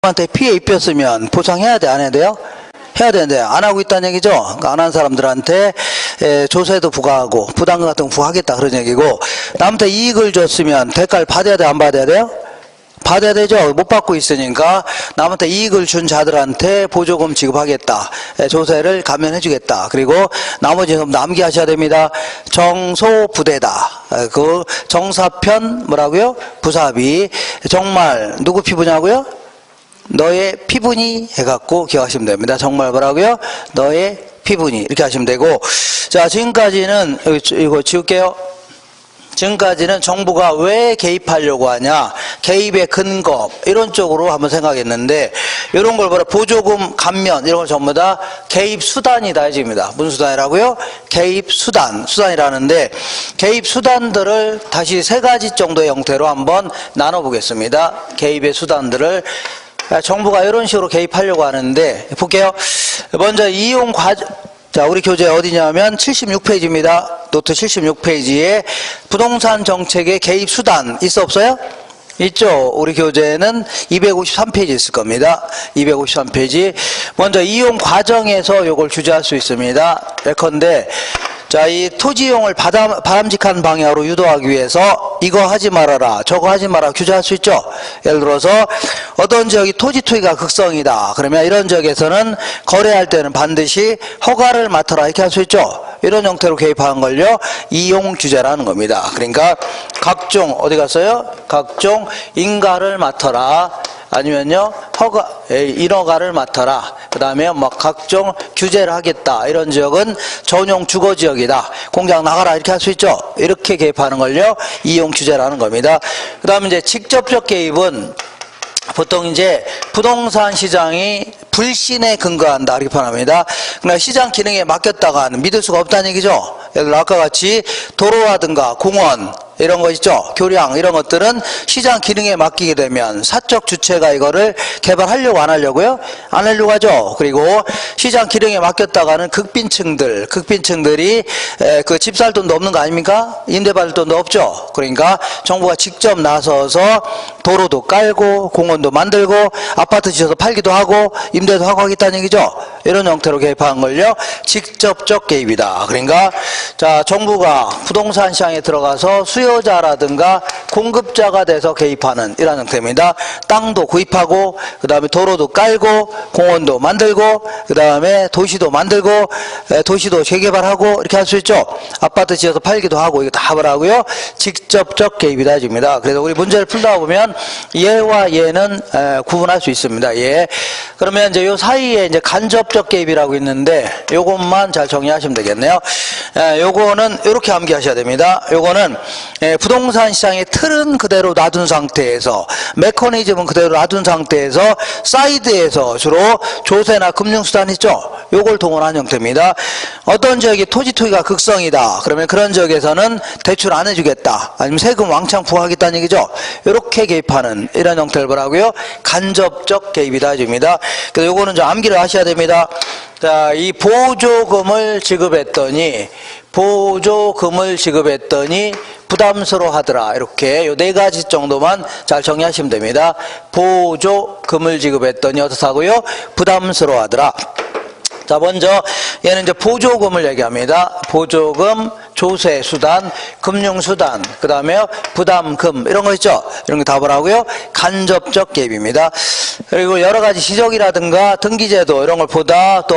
한테 피해 입혔으면 보상해야 돼, 안 해야 돼요? 해야 되는데 안 하고 있다는 얘기죠. 그러니까 안 한 사람들한테 조세도 부과하고 부담금 같은 거 부과하겠다 그런 얘기고, 남한테 이익을 줬으면 대가를 받아야 돼, 안 받아야 돼요? 받아야 되죠. 못 받고 있으니까 남한테 이익을 준 자들한테 보조금 지급하겠다, 조세를 감면해 주겠다. 그리고 나머지 좀 남기하셔야 됩니다. 정소부대다. 그 정사편 뭐라고요? 부사비. 정말 누구 피부냐고요? 너의 피부니 해갖고 기억하시면 됩니다. 정말 뭐라고요? 너의 피부니 이렇게 하시면 되고, 자, 지금까지는 이거 지울게요. 지금까지는 정부가 왜 개입하려고 하냐, 개입의 근거 이런 쪽으로 한번 생각했는데, 이런 걸 뭐라, 보조금 감면 이런 걸 전부 다 개입 수단이다 해집니다. 무슨 수단이라고요? 개입 수단, 수단이라는데, 개입 수단들을 다시 세 가지 정도의 형태로 한번 나눠보겠습니다. 개입의 수단들을 정부가 이런 식으로 개입하려고 하는데, 볼게요. 먼저 이용 과정. 자, 우리 교재 어디냐면 76페이지입니다. 노트 76페이지에 부동산 정책의 개입 수단 있어 없어요? 있죠. 우리 교재는 253페이지 있을 겁니다. 253페이지. 먼저 이용 과정에서 이걸 규제할 수 있습니다. 예컨대 자, 이 토지이용을 바람직한 방향으로 유도하기 위해서 이거 하지 말아라, 저거 하지 마라 규제할 수 있죠. 예를 들어서 어떤 지역이 토지 투기가 극성이다. 그러면 이런 지역에서는 거래할 때는 반드시 허가를 맡아라 이렇게 할 수 있죠. 이런 형태로 개입하는 걸요, 이용 규제라는 겁니다. 그러니까 각종 어디 갔어요? 각종 인가를 맡아라, 아니면요 인허가를 맡아라, 그 다음에 뭐 각종 규제를 하겠다, 이런 지역은 전용 주거지역이다, 공장 나가라 이렇게 할 수 있죠. 이렇게 개입하는 걸요 이용 규제라는 겁니다. 그 다음에 이제 직접적 개입은 보통 이제 부동산 시장이 불신에 근거한다 이렇게 표현합니다. 그러니까 시장 기능에 맡겼다가는 믿을 수가 없다는 얘기죠. 예를 들어 아까 같이 도로라든가 공원 이런 거 있죠. 교량 이런 것들은 시장 기능에 맡기게 되면 사적 주체가 이거를 개발하려고 안 하려고요? 안 하려고 하죠. 그리고 시장 기능에 맡겼다가는 극빈층들이 그 집 살 돈도 없는 거 아닙니까? 임대 받을 돈도 없죠. 그러니까 정부가 직접 나서서 도로도 깔고 공원도 만들고 아파트 지어서 팔기도 하고 임대도 하고 하겠다는 얘기죠. 이런 형태로 개입하는 걸요 직접적 개입이다. 그러니까 자, 정부가 부동산 시장에 들어가서 수요자라든가 공급자가 돼서 개입하는 이런 형태입니다. 땅도 구입하고, 그 다음에 도로도 깔고, 공원도 만들고, 그 다음에 도시도 만들고, 도시도 재개발하고 이렇게 할 수 있죠. 아파트 지어서 팔기도 하고, 이거 다 뭐라고요? 직접적 개입이다 해줍니다. 그래서 우리 문제를 풀다 보면 예와 예는 구분할 수 있습니다. 예. 그러면 이제 요 사이에 이제 간접적 개입이라고 있는데, 요것만 잘 정리하시면 되겠네요. 요거는 이렇게 암기하셔야 됩니다. 요거는 부동산 시장의 틀은 그대로 놔둔 상태에서, 메커니즘은 그대로 놔둔 상태에서 사이드에서 주로 조세나 금융수단 있죠. 요걸 동원한 형태입니다. 어떤 지역이 토지 투기가 극성이다. 그러면 그런 지역에서는 대출 안 해주겠다, 아니면 세금 왕창 부과하겠다는 얘기죠. 이렇게 개입하는 이런 형태를 뭐라고요? 간접적 개입이다 해줍니다. 그래서 요거는 좀 암기를 하셔야 됩니다. 자, 이 보조금을 지급했더니 부담스러워하더라. 이렇게 요 네 가지 정도만 잘 정리하시면 됩니다. 보조금을 지급했더니 어떻다고요? 부담스러워하더라. 자, 먼저 얘는 이제 보조금을 얘기합니다. 보조금, 조세수단, 금융수단, 그 다음에 부담금 이런 거 있죠. 이런 거 다 뭐라고요? 간접적 개입입니다. 그리고 여러 가지 지적이라든가 등기제도 이런 걸 보다 또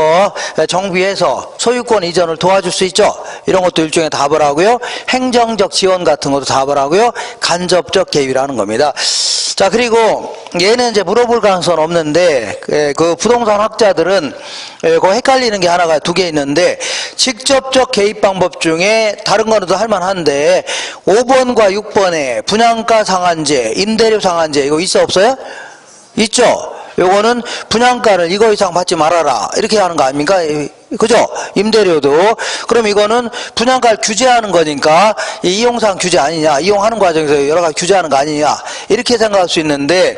정비해서 소유권 이전을 도와줄 수 있죠. 이런 것도 일종의 다 뭐라고요? 행정적 지원 같은 것도 다 뭐라고요? 간접적 개입이라는 겁니다. 자, 그리고 얘는 이제 물어볼 가능성은 없는데, 그 부동산 학자들은 그 헷갈리는 게 하나가 두 개 있는데, 직접적 개입 방법 중에 다른 거는 도 할만한데 5번과 6번에 분양가 상한제, 임대료 상한제 이거 있어 없어요? 있죠. 요거는 분양가를 이거 이상 받지 말아라 이렇게 하는 거 아닙니까? 그죠? 임대료도. 그럼 이거는 분양가를 규제하는 거니까 이용상 규제 아니냐, 이용하는 과정에서 여러 가지 규제하는 거 아니냐 이렇게 생각할 수 있는데,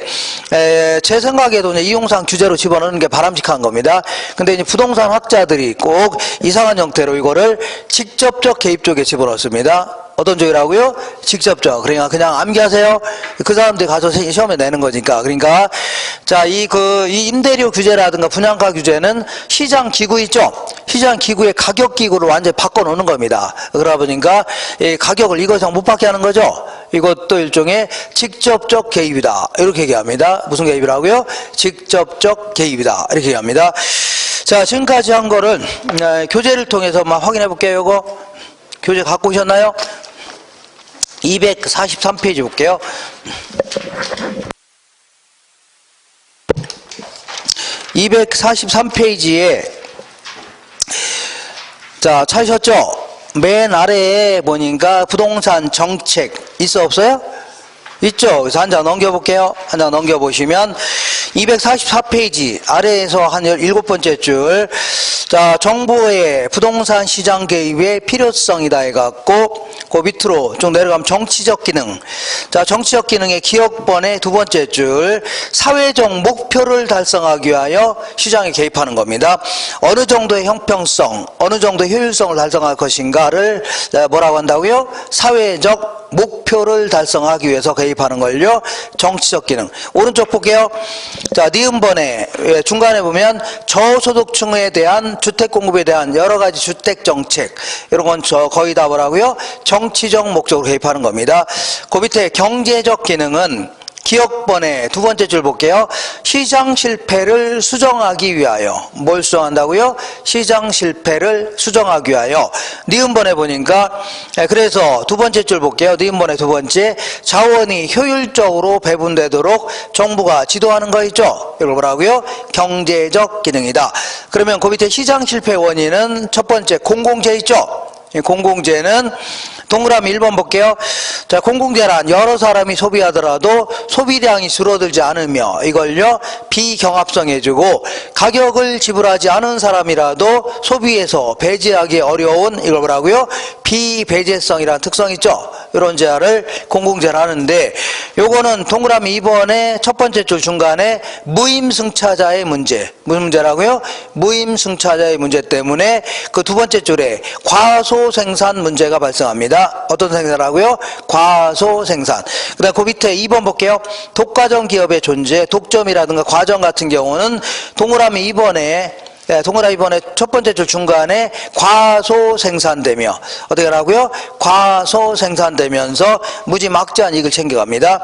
제 생각에도 이용상 규제로 집어넣는 게 바람직한 겁니다. 근데 이제 부동산 학자들이 꼭 이상한 형태로 이거를 직접적 개입 쪽에 집어넣습니다. 어떤 쪽이라고요? 직접적. 그러니까 그냥 암기하세요. 그 사람들이 가서 시험에 내는 거니까. 그러니까 자, 이 임대료 규제라든가 분양가 규제는 시장 기구 있죠? 시장 기구의 가격 기구를 완전히 바꿔 놓는 겁니다. 그러다 보니까 이 가격을 이거 이상 못 받게 하는 거죠. 이것도 일종의 직접적 개입이다. 이렇게 얘기합니다. 무슨 개입이라고요? 직접적 개입이다. 이렇게 얘기합니다. 자, 지금까지 한 거를 교재를 통해서 한번 확인해 볼게요. 이거 교재 갖고 오셨나요? 243페이지 볼게요. 243페이지에 자, 찾으셨죠? 맨 아래에 보니까 부동산 정책 있어 없어요? 있죠? 그래서 한 장 넘겨볼게요. 한 장 넘겨보시면 244페이지 아래에서 한 7번째 줄, 자, 정부의 부동산 시장 개입의 필요성이다 해갖고 그 밑으로 좀 내려가면 정치적 기능, 자, 정치적 기능의 기억번의 2번째 줄, 사회적 목표를 달성하기 위하여 시장에 개입하는 겁니다. 어느 정도의 형평성, 어느 정도의 효율성을 달성할 것인가를 뭐라고 한다고요? 사회적 목표를 달성하기 위해서 개입하는 걸요. 정치적 기능. 오른쪽 볼게요. 자, 니은번에 중간에 보면 저소득층에 대한 주택 공급에 대한 여러 가지 주택 정책, 이런 건 거의 다 뭐라고요? 정치적 목적으로 개입하는 겁니다. 그 밑에 경제적 기능은 기억번의 2번째 줄 볼게요. 시장 실패를 수정하기 위하여. 뭘 수정한다고요? 시장 실패를 수정하기 위하여. 니은번에 보니까 그래서 2번째 줄 볼게요. 니은번의 2번째, 자원이 효율적으로 배분되도록 정부가 지도하는 거 있죠? 이걸 뭐라고요? 경제적 기능이다. 그러면 그 밑에 시장 실패 원인은 첫 번째 공공재 있죠? 공공재는 동그라미 1번 볼게요. 자, 공공재란 여러 사람이 소비하더라도 소비량이 줄어들지 않으며 이걸요 비경합성 해주고, 가격을 지불하지 않은 사람이라도 소비에서 배제하기 어려운, 이걸 뭐라고요? 비배제성이라는 특성이 있죠. 이런 재화를 공공재를 하는데, 요거는 동그라미 2번의 첫 번째 줄 중간에 무임승차자의 문제, 무슨 문제라고요? 무임승차자의 문제 때문에 그 2번째 줄에 과소생산 문제가 발생합니다. 어떤 생산이라고요? 과소생산. 그 다음 그 밑에 2번 볼게요. 독과점 기업의 존재, 독점이라든가 과점 같은 경우는 동그라미 2번에 동그라미 2번의 첫 번째 줄 중간에 과소생산되며, 어떻게 하라고요? 과소생산되면서 무지막지한 이익을 챙겨갑니다.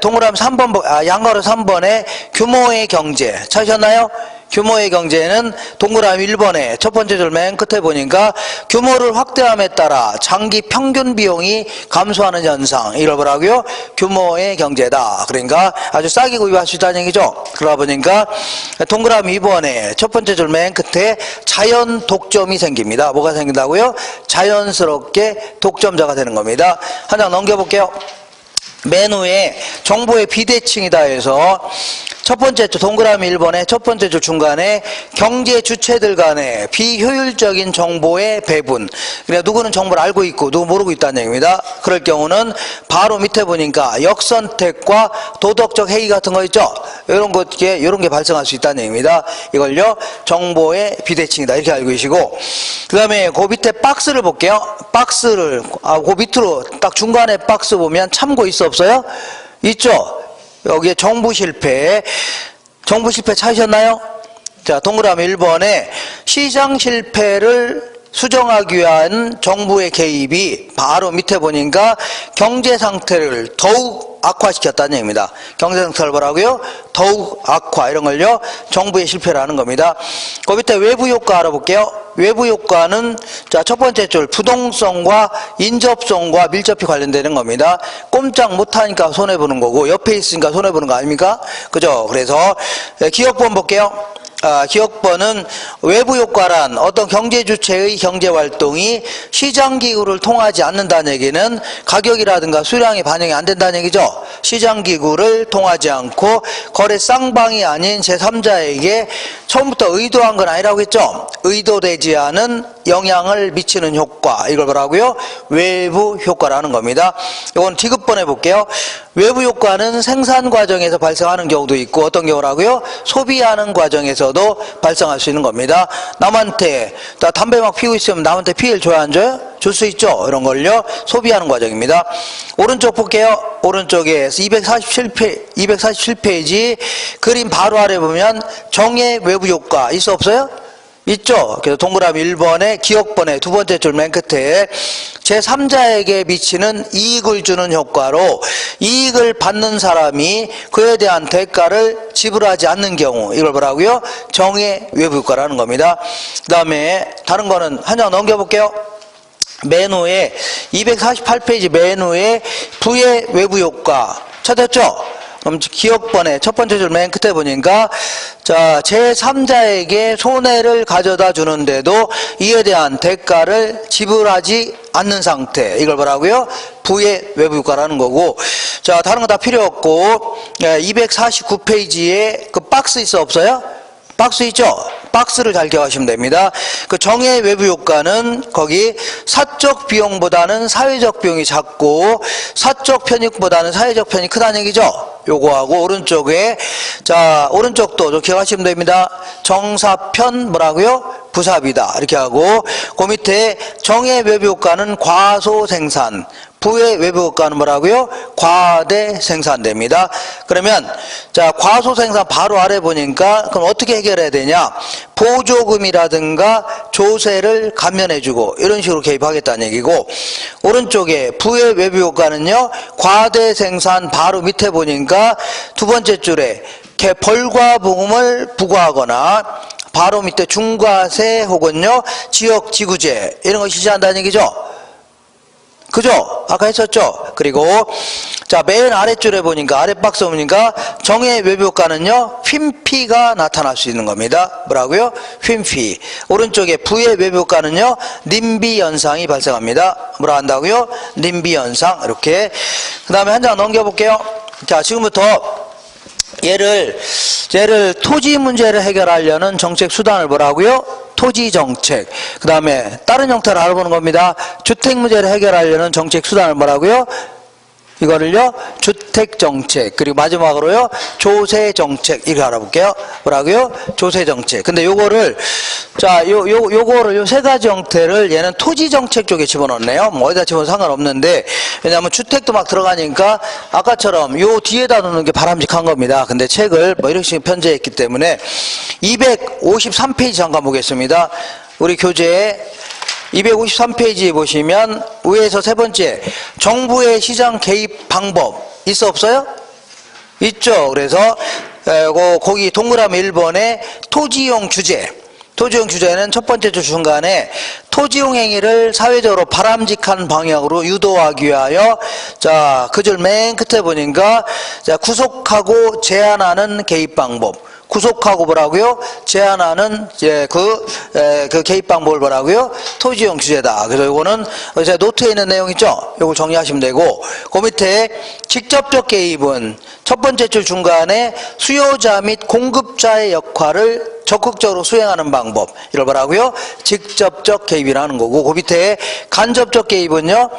동그라미 3번, 양가로 3번에 규모의 경제 찾으셨나요? 규모의 경제는 동그라미 1번에 첫 번째 줄 맨 끝에 보니까 규모를 확대함에 따라 장기 평균 비용이 감소하는 현상, 이걸 뭐라고요? 규모의 경제다. 그러니까 아주 싸게 구입할 수 있다는 얘기죠. 그러다 보니까 동그라미 2번에 첫 번째 줄 맨 끝에 자연 독점이 생깁니다. 뭐가 생긴다고요? 자연스럽게 독점자가 되는 겁니다. 한 장 넘겨볼게요. 맨 위에 정보의 비대칭이다 해서 첫 번째 줄 동그라미 1번에 첫 번째 줄 중간에 경제 주체들 간의 비효율적인 정보의 배분. 그러니까 누구는 정보를 알고 있고 누구 모르고 있다는 얘기입니다. 그럴 경우는 바로 밑에 보니까 역선택과 도덕적 해이 같은 거 있죠. 이런 게 발생할 수 있다는 얘기입니다. 이걸요 정보의 비대칭이다 이렇게 알고 계시고, 그 다음에 그 밑에 박스를 볼게요. 박스를 그 밑으로 딱 중간에 박스 보면 참고 있어 없어요? 있죠. 여기에 정부 실패 찾으셨나요? 자, 동그라미 1번에 시장 실패를 수정하기 위한 정부의 개입이 바로 밑에 보니까 경제 상태를 더욱 악화시켰다는 얘기입니다. 경제 상태를 뭐라고요? 더욱 악화, 이런 걸요 정부의 실패라는 겁니다. 그 밑에 외부 효과 알아볼게요. 외부 효과는 자, 첫 번째 줄 부동성과 인접성과 밀접히 관련되는 겁니다. 꼼짝 못하니까 손해보는 거고 옆에 있으니까 손해보는 거 아닙니까? 그죠? 그래서 기억번 볼게요. 기억번은 외부 효과란 어떤 경제 주체의 경제 활동이 시장 기구를 통하지 않는다는 얘기는 가격이라든가 수량이 반영이 안 된다는 얘기죠. 시장 기구를 통하지 않고 거래 쌍방이 아닌 제3자에게 처음부터 의도한 건 아니라고 했죠. 의도되지 않은 영향을 미치는 효과, 이걸 뭐라고요? 외부 효과라는 겁니다. 이건 디귿번 해볼게요. 외부 효과는 생산 과정에서 발생하는 경우도 있고 어떤 경우라고요? 소비하는 과정에서도 발생할 수 있는 겁니다. 남한테 담배 막 피우고 있으면 남한테 피해를 줘야 안 줘요? 줄 수 있죠. 이런 걸요 소비하는 과정입니다. 오른쪽 볼게요. 오른쪽에 247페이지 그림 바로 아래 보면 정의 외부 효과 있어 없어요? 있죠. 그래서 동그라미 1번에 기억번에 두 번째 줄 맨 끝에 제3자에게 미치는 이익을 주는 효과로 이익을 받는 사람이 그에 대한 대가를 지불하지 않는 경우, 이걸 뭐라고요? 정의 외부 효과라는 겁니다. 그 다음에 다른 거는 한 장 넘겨볼게요. 맨 후에 248페이지 맨 후에 부의 외부 효과 찾았죠? 그럼 기억번에 첫 번째 줄 맨 끝에 보니까 자, 제3자에게 손해를 가져다 주는데도 이에 대한 대가를 지불하지 않는 상태, 이걸 뭐라고요? 부의 외부 효과라는 거고. 자, 다른 거 다 필요 없고 249페이지에 그 박스 있어 없어요? 박스 있죠? 박스를 잘 기억하시면 됩니다. 그 정의 외부 효과는 거기 사적 비용보다는 사회적 비용이 작고 사적 편익보다는 사회적 편익이 크다는 얘기죠. 요거하고 오른쪽에 자 오른쪽도 좀 기억하시면 됩니다. 정사편 뭐라고요? 부사비다 이렇게 하고 그 밑에 정의 외부 효과는 과소생산, 부의 외부 효과는 뭐라고요? 과대생산됩니다. 그러면 자 과소생산 바로 아래 보니까 그럼 어떻게 해결해야 되냐? 보조금이라든가 조세를 감면해주고 이런 식으로 개입하겠다는 얘기고, 오른쪽에 부의 외부 효과는요 과대생산 바로 밑에 보니까 두 번째 줄에 벌과봉을 부과하거나 바로 밑에 중과세 혹은요 지역 지구제 이런 거 실시한다는 얘기죠. 그죠? 아까 했었죠? 그리고 자 맨 아랫줄에 보니까 아랫 박스 보니까 정의 외부 효과는요 휨피가 나타날 수 있는 겁니다. 뭐라고요? 휨피. 오른쪽에 부의 외부 효과는요 님비 현상이 발생합니다. 뭐라 한다고요? 님비 현상. 이렇게. 그 다음에 한 장 넘겨볼게요. 자 지금부터 얘를 토지 문제를 해결하려는 정책 수단을 뭐라고요? 토지 정책. 그 다음에 다른 형태를 알아보는 겁니다. 주택 문제를 해결하려는 정책 수단을 뭐라고요? 이거를요 주택 정책. 그리고 마지막으로요 조세 정책. 이거 알아볼게요. 뭐라고요? 조세 정책. 근데 요거를 자 요거를 요 세 가지 형태를 얘는 토지 정책 쪽에 집어넣네요. 뭐 어디다 집어넣어도 상관없는데, 왜냐하면 주택도 막 들어가니까 아까처럼 요 뒤에다 놓는 게 바람직한 겁니다. 근데 책을 뭐 이렇게 편제했기 때문에 253페이지 잠깐 보겠습니다. 우리 교재에 253페이지 보시면 위에서 세 번째 정부의 시장 개입 방법 있어 없어요? 있죠. 그래서 거기 동그라미 1번에 토지용 규제. 토지용 규제는 첫 번째 줄 중간에 토지용 행위를 사회적으로 바람직한 방향으로 유도하기 위하여 자 그 줄 맨 끝에 보니까 자 구속하고 제한하는 개입 방법. 구속하고 뭐라고요? 제한하는 이제 그 개입 방법을 뭐라고요? 토지용 규제다. 그래서 이거는 제가 노트에 있는 내용 있죠? 이걸 정리하시면 되고, 그 밑에 직접적 개입은 첫 번째 줄 중간에 수요자 및 공급자의 역할을 적극적으로 수행하는 방법, 이걸 뭐라고요? 직접적 개입이라는 거고, 그 밑에 간접적 개입은요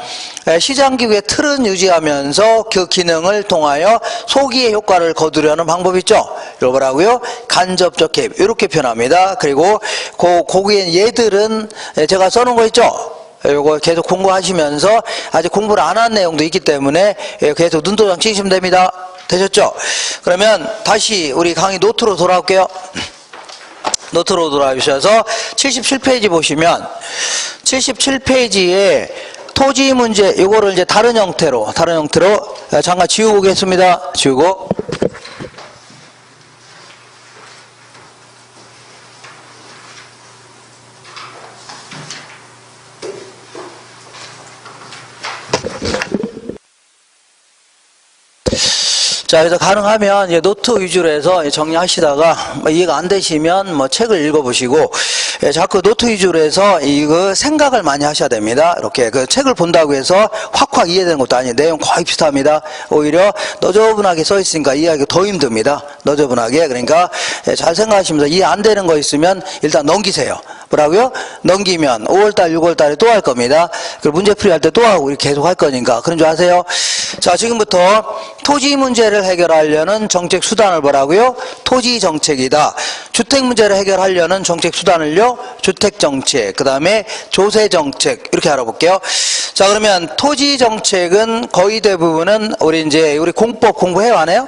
시장기구의 틀은 유지하면서 그 기능을 통하여 소기의 효과를 거두려는 방법 있죠? 이걸 뭐라고요? 간접적 개입. 이렇게 표현합니다. 그리고 거기에 얘들은 제가 써놓은 거 있죠? 요거 계속 공부하시면서 아직 공부를 안 한 내용도 있기 때문에 계속 눈도장 치시면 됩니다. 되셨죠? 그러면 다시 우리 강의 노트로 돌아올게요. 노트로 돌아오셔서 77페이지 보시면 77페이지에 토지 문제 요거를 이제 다른 형태로 잠깐 지우고 오겠습니다. 지우고. 자, 그래서 가능하면 이제 노트 위주로 해서 정리하시다가 이해가 안 되시면 뭐 책을 읽어보시고, 자꾸 노트 위주로 해서 이거 생각을 많이 하셔야 됩니다. 이렇게 그 책을 본다고 해서 확확 이해되는 것도 아니에요. 내용 거의 비슷합니다. 오히려 너저분하게 써 있으니까 이해하기 더 힘듭니다. 너저분하게. 그러니까 잘 생각하시면서 이해 안 되는 거 있으면 일단 넘기세요. 뭐라고요? 넘기면 5월달, 6월달에 또 할 겁니다. 그리고 문제풀이 할 때 또 하고 이렇게 계속 할 거니까. 그런 줄 아세요? 자, 지금부터 토지 문제를 해결하려는 정책 수단을 뭐라고요? 토지 정책이다. 주택 문제를 해결하려는 정책 수단을요? 주택 정책. 그 다음에 조세 정책. 이렇게 알아볼게요. 자, 그러면 토지 정책은 거의 대부분은 우리 공법 공부해요, 안 해요?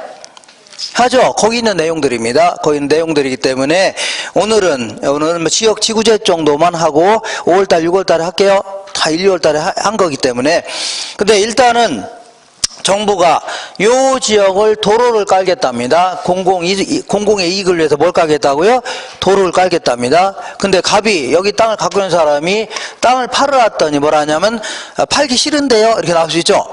하죠. 거기 있는 내용들입니다. 거기 있는 내용들이기 때문에 오늘은 뭐 지역 지구제 정도만 하고 5월달, 6월달에 할게요. 다 1, 2월달에 한 거기 때문에. 근데 일단은 정부가 요 지역을 도로를 깔겠답니다. 공공의 이익을 위해서 뭘 깔겠다고요? 도로를 깔겠답니다. 근데 갑이 여기 땅을 갖고 있는 사람이 땅을 팔으랬더니 뭐라 하냐면 팔기 싫은데요? 이렇게 나올 수 있죠.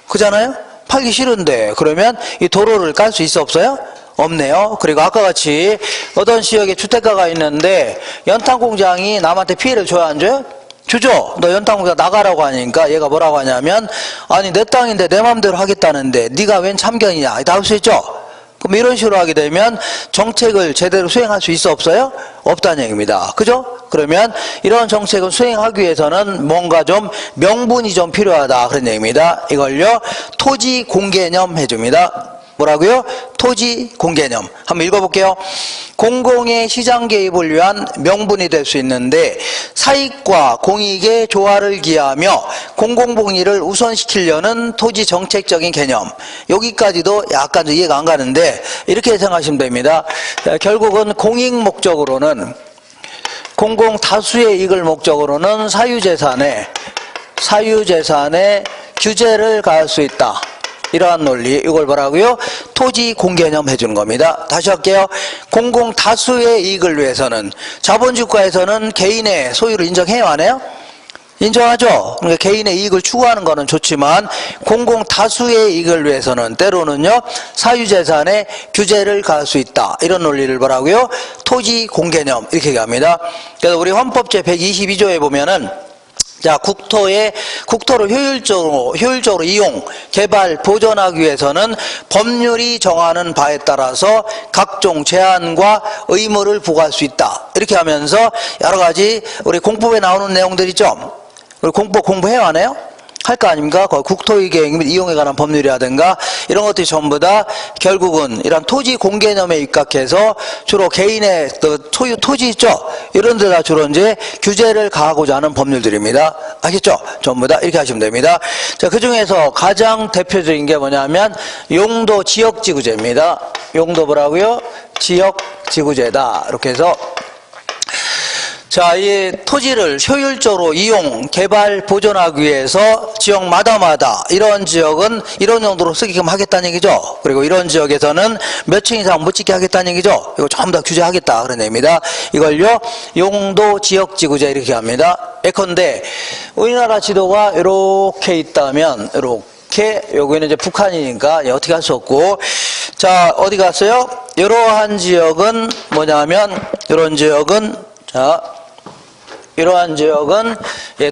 그잖아요? 팔기 싫은데 그러면 이 도로를 깔 수 있어 없어요? 없네요. 그리고 아까 같이 어떤 지역에 주택가가 있는데 연탄공장이 남한테 피해를 줘야 안 줘요? 주죠. 너 연탄공장 나가라고 하니까 얘가 뭐라고 하냐면 아니 내 땅인데 내 맘대로 하겠다는데 네가 웬 참견이냐 나올 수 있죠. 그럼 이런 식으로 하게 되면 정책을 제대로 수행할 수 있어 없어요? 없다는 얘기입니다. 그죠? 그러면 이런 정책을 수행하기 위해서는 뭔가 좀 명분이 좀 필요하다 그런 얘기입니다. 이걸요 토지 공개념 해줍니다. 뭐라고요? 토지 공개념. 한번 읽어볼게요. 공공의 시장 개입을 위한 명분이 될 수 있는데 사익과 공익의 조화를 기하며 공공복리를 우선시키려는 토지 정책적인 개념. 여기까지도 약간 이해가 안 가는데 이렇게 생각하시면 됩니다. 결국은 공익 목적으로는 공공 다수의 이익을 목적으로는 사유재산에 규제를 가할 수 있다. 이러한 논리, 이걸 뭐라고요? 토지 공개념 해주는 겁니다. 다시 할게요. 공공 다수의 이익을 위해서는 자본주의국가에서는 개인의 소유를 인정해요, 안 해요? 인정하죠? 그러니까 개인의 이익을 추구하는 거는 좋지만 공공 다수의 이익을 위해서는 때로는요 사유재산에 규제를 가할 수 있다. 이런 논리를 뭐라고요? 토지 공개념 이렇게 얘기합니다. 그래서 우리 헌법 제122조에 보면은 자, 국토를 효율적으로 이용, 개발, 보존하기 위해서는 법률이 정하는 바에 따라서 각종 제한과 의무를 부과할 수 있다. 이렇게 하면서 여러 가지 우리 공법에 나오는 내용들 있죠? 우리 공법 공부해요, 안 해요? 할 거 아닙니까? 국토이익 및 이용에 관한 법률이라든가 이런 것들이 전부 다 결국은 이런 토지 공개념에 입각해서 주로 개인의 소유 토지 있죠? 이런 데다 주로 이제 규제를 가하고자 하는 법률들입니다. 알겠죠? 전부 다 이렇게 하시면 됩니다. 자, 그 중에서 가장 대표적인 게 뭐냐면 용도 지역지구제입니다. 용도 뭐라고요? 지역지구제다. 이렇게 해서 자, 이 토지를 효율적으로 이용, 개발, 보존하기 위해서 지역마다마다 이런 지역은 이런 용도로 쓰게끔 하겠다는 얘기죠. 그리고 이런 지역에서는 몇 층 이상 못 짓게 하겠다는 얘기죠. 이거 전부 다 규제하겠다 그런 얘기입니다. 이걸요 용도 지역지구제 이렇게 합니다. 예컨대 우리나라 지도가 이렇게 있다면 이렇게 여기는 이제 북한이니까 어떻게 할 수 없고 자 어디 갔어요? 이러한 지역은 뭐냐면 이런 지역은 자 이러한 지역은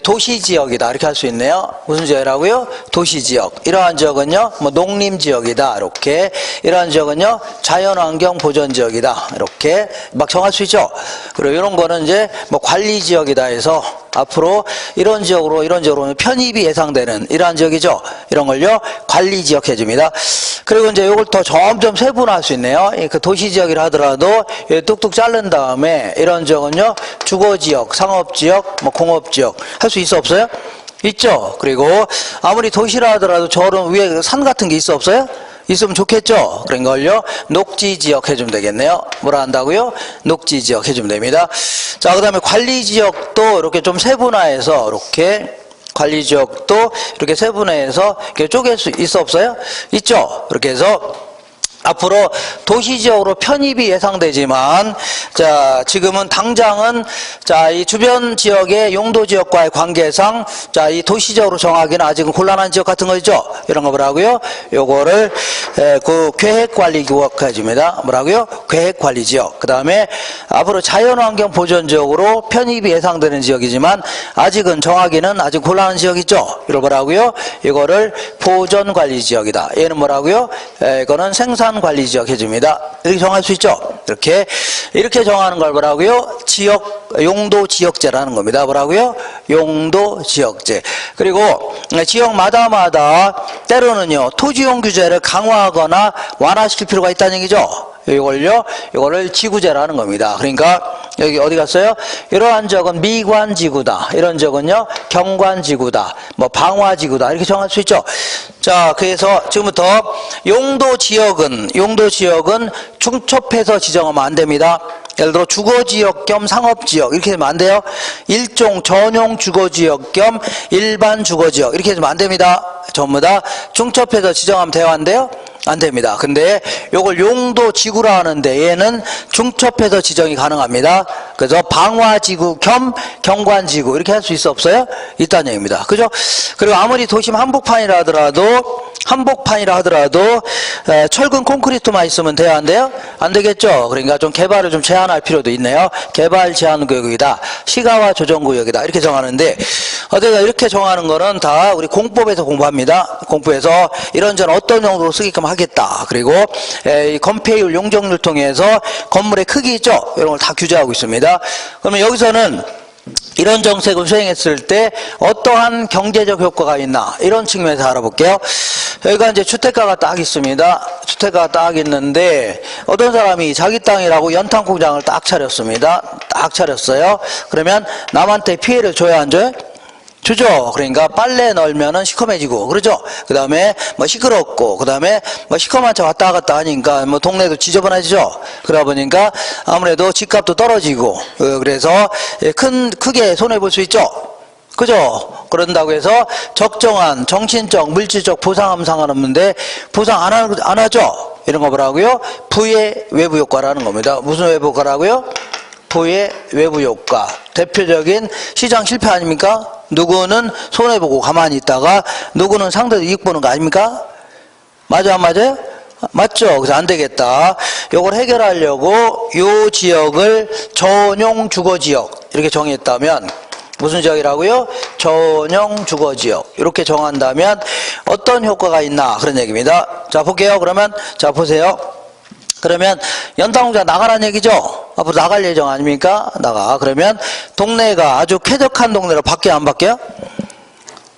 도시지역이다 이렇게 할 수 있네요. 무슨 지역이라고요? 도시지역. 이러한 지역은요 뭐 농림지역이다 이렇게. 이러한 지역은요 자연환경보전지역이다 이렇게 막 정할 수 있죠. 그리고 이런 거는 이제 뭐 관리지역이다 해서 앞으로 이런 지역으로 편입이 예상되는 이러한 지역이죠. 이런 걸요 관리지역 해줍니다. 그리고 이제 이걸 더 점점 세분화할 수 있네요. 그 도시지역이라 하더라도 뚝뚝 자른 다음에 이런 지역은요 주거지역, 상업지역, 뭐 공업지역 할 수 있어 없어요? 있죠. 그리고 아무리 도시라 하더라도 저런 위에 산 같은 게 있어 없어요? 있으면 좋겠죠. 그런 걸요 녹지지역 해주면 되겠네요. 뭐라 한다고요? 녹지지역 해주면 됩니다. 자, 그 다음에 관리지역도 이렇게 좀 세분화해서 이렇게 관리지역도 이렇게 세분화해서 이렇게 쪼갤 수 있어 없어요? 있죠. 이렇게 해서 앞으로 도시지역으로 편입이 예상되지만 자 지금은 당장은 자 이 주변 지역의 용도 지역과의 관계상 자 이 도시적으로 정하기는 아직은 곤란한 지역 같은 거 있죠. 이런 거 뭐라고요? 요거를 그 계획관리구역 해줍니다. 뭐라고요? 계획관리지역. 그 다음에 앞으로 자연환경 보전지역으로 편입이 예상되는 지역이지만 아직은 정하기는 아직 곤란한 지역 있죠. 이걸 뭐라고요? 이거를 보전관리지역이다. 얘는 뭐라고요? 이거는 생산관리지역 해줍니다. 이렇게 정할 수 있죠. 이렇게 정하는 걸 뭐라고요? 지역 용도 지역제라는 겁니다. 뭐라고요? 용도 지역제. 그리고 지역마다 때로는요, 토지용 규제를 강화하거나 완화시킬 필요가 있다는 얘기죠. 이거를 지구제라는 겁니다. 그러니까 여기 어디 갔어요? 이러한 지역은 미관지구다. 이런 지역은요, 경관지구다. 뭐 방화지구다. 이렇게 정할 수 있죠. 자, 그래서 지금부터 용도 지역은 중첩해서 지정하면 안 됩니다. 예를 들어 주거지역 겸 상업지역 이렇게 되면 안 돼요. 일종 전용 주거지역 겸 일반 주거지역 이렇게 되면 안 됩니다. 전부 다 중첩해서 지정하면 돼요, 안 돼요? 안 됩니다. 근데 요걸 용도 지구라 하는데 얘는 중첩해서 지정이 가능합니다. 그래서 방화지구 겸 경관지구 이렇게 할 수 있어 없어요? 있다는 얘기입니다. 그죠? 그리고 아무리 도심 한복판이라 하더라도 철근 콘크리트만 있으면 돼요, 안 돼요? 안 되겠죠? 그러니까 좀 개발을 좀 제한할 필요도 있네요. 개발 제한 구역이다. 시가와 조정 구역이다. 이렇게 정하는데 어디가 이렇게 정하는 거는 다 우리 공법에서 공부합니다. 공법에서 이런저런 어떤 용도로 쓰게끔 하겠다. 그리고 이 건폐율, 용적률 통해서 건물의 크기 있죠? 이런 걸 다 규제하고 있습니다. 그러면 여기서는 이런 정책을 수행했을 때 어떠한 경제적 효과가 있나 이런 측면에서 알아볼게요. 여기가 이제 주택가가 딱 있습니다. 주택가가 딱 있는데 어떤 사람이 자기 땅이라고 연탄 공장을 딱 차렸습니다. 딱 차렸어요. 그러면 남한테 피해를 줘야 안 줘요? 주죠. 그러니까 빨래 널면은 시커매지고 그러죠. 그 다음에 뭐 시끄럽고 그 다음에 뭐 시커먼 차 왔다 갔다 하니까 뭐 동네도 지저분해지죠. 그러다 보니까 아무래도 집값도 떨어지고 그래서 크게 손해볼 수 있죠. 그죠? 그런다고 해서 적정한 정신적 물질적 보상하면 상관없는데 보상 안 하죠. 이런 거 뭐라고요? 부의 외부 효과라는 겁니다. 무슨 외부 효과라고요? 부의 외부 효과. 대표적인 시장 실패 아닙니까? 누구는 손해보고 가만히 있다가 누구는 상대도 이익 보는 거 아닙니까? 맞아, 안 맞아요? 맞죠? 그래서 안 되겠다. 이걸 해결하려고 이 지역을 전용 주거지역 이렇게 정했다면 무슨 지역이라고요? 전용 주거지역 이렇게 정한다면 어떤 효과가 있나 그런 얘기입니다. 자, 볼게요. 그러면 자, 보세요. 그러면 연탄공장 나가라는 얘기죠? 앞으로 나갈 예정 아닙니까? 나가. 그러면 동네가 아주 쾌적한 동네로 바뀌어요, 안 바뀌어요?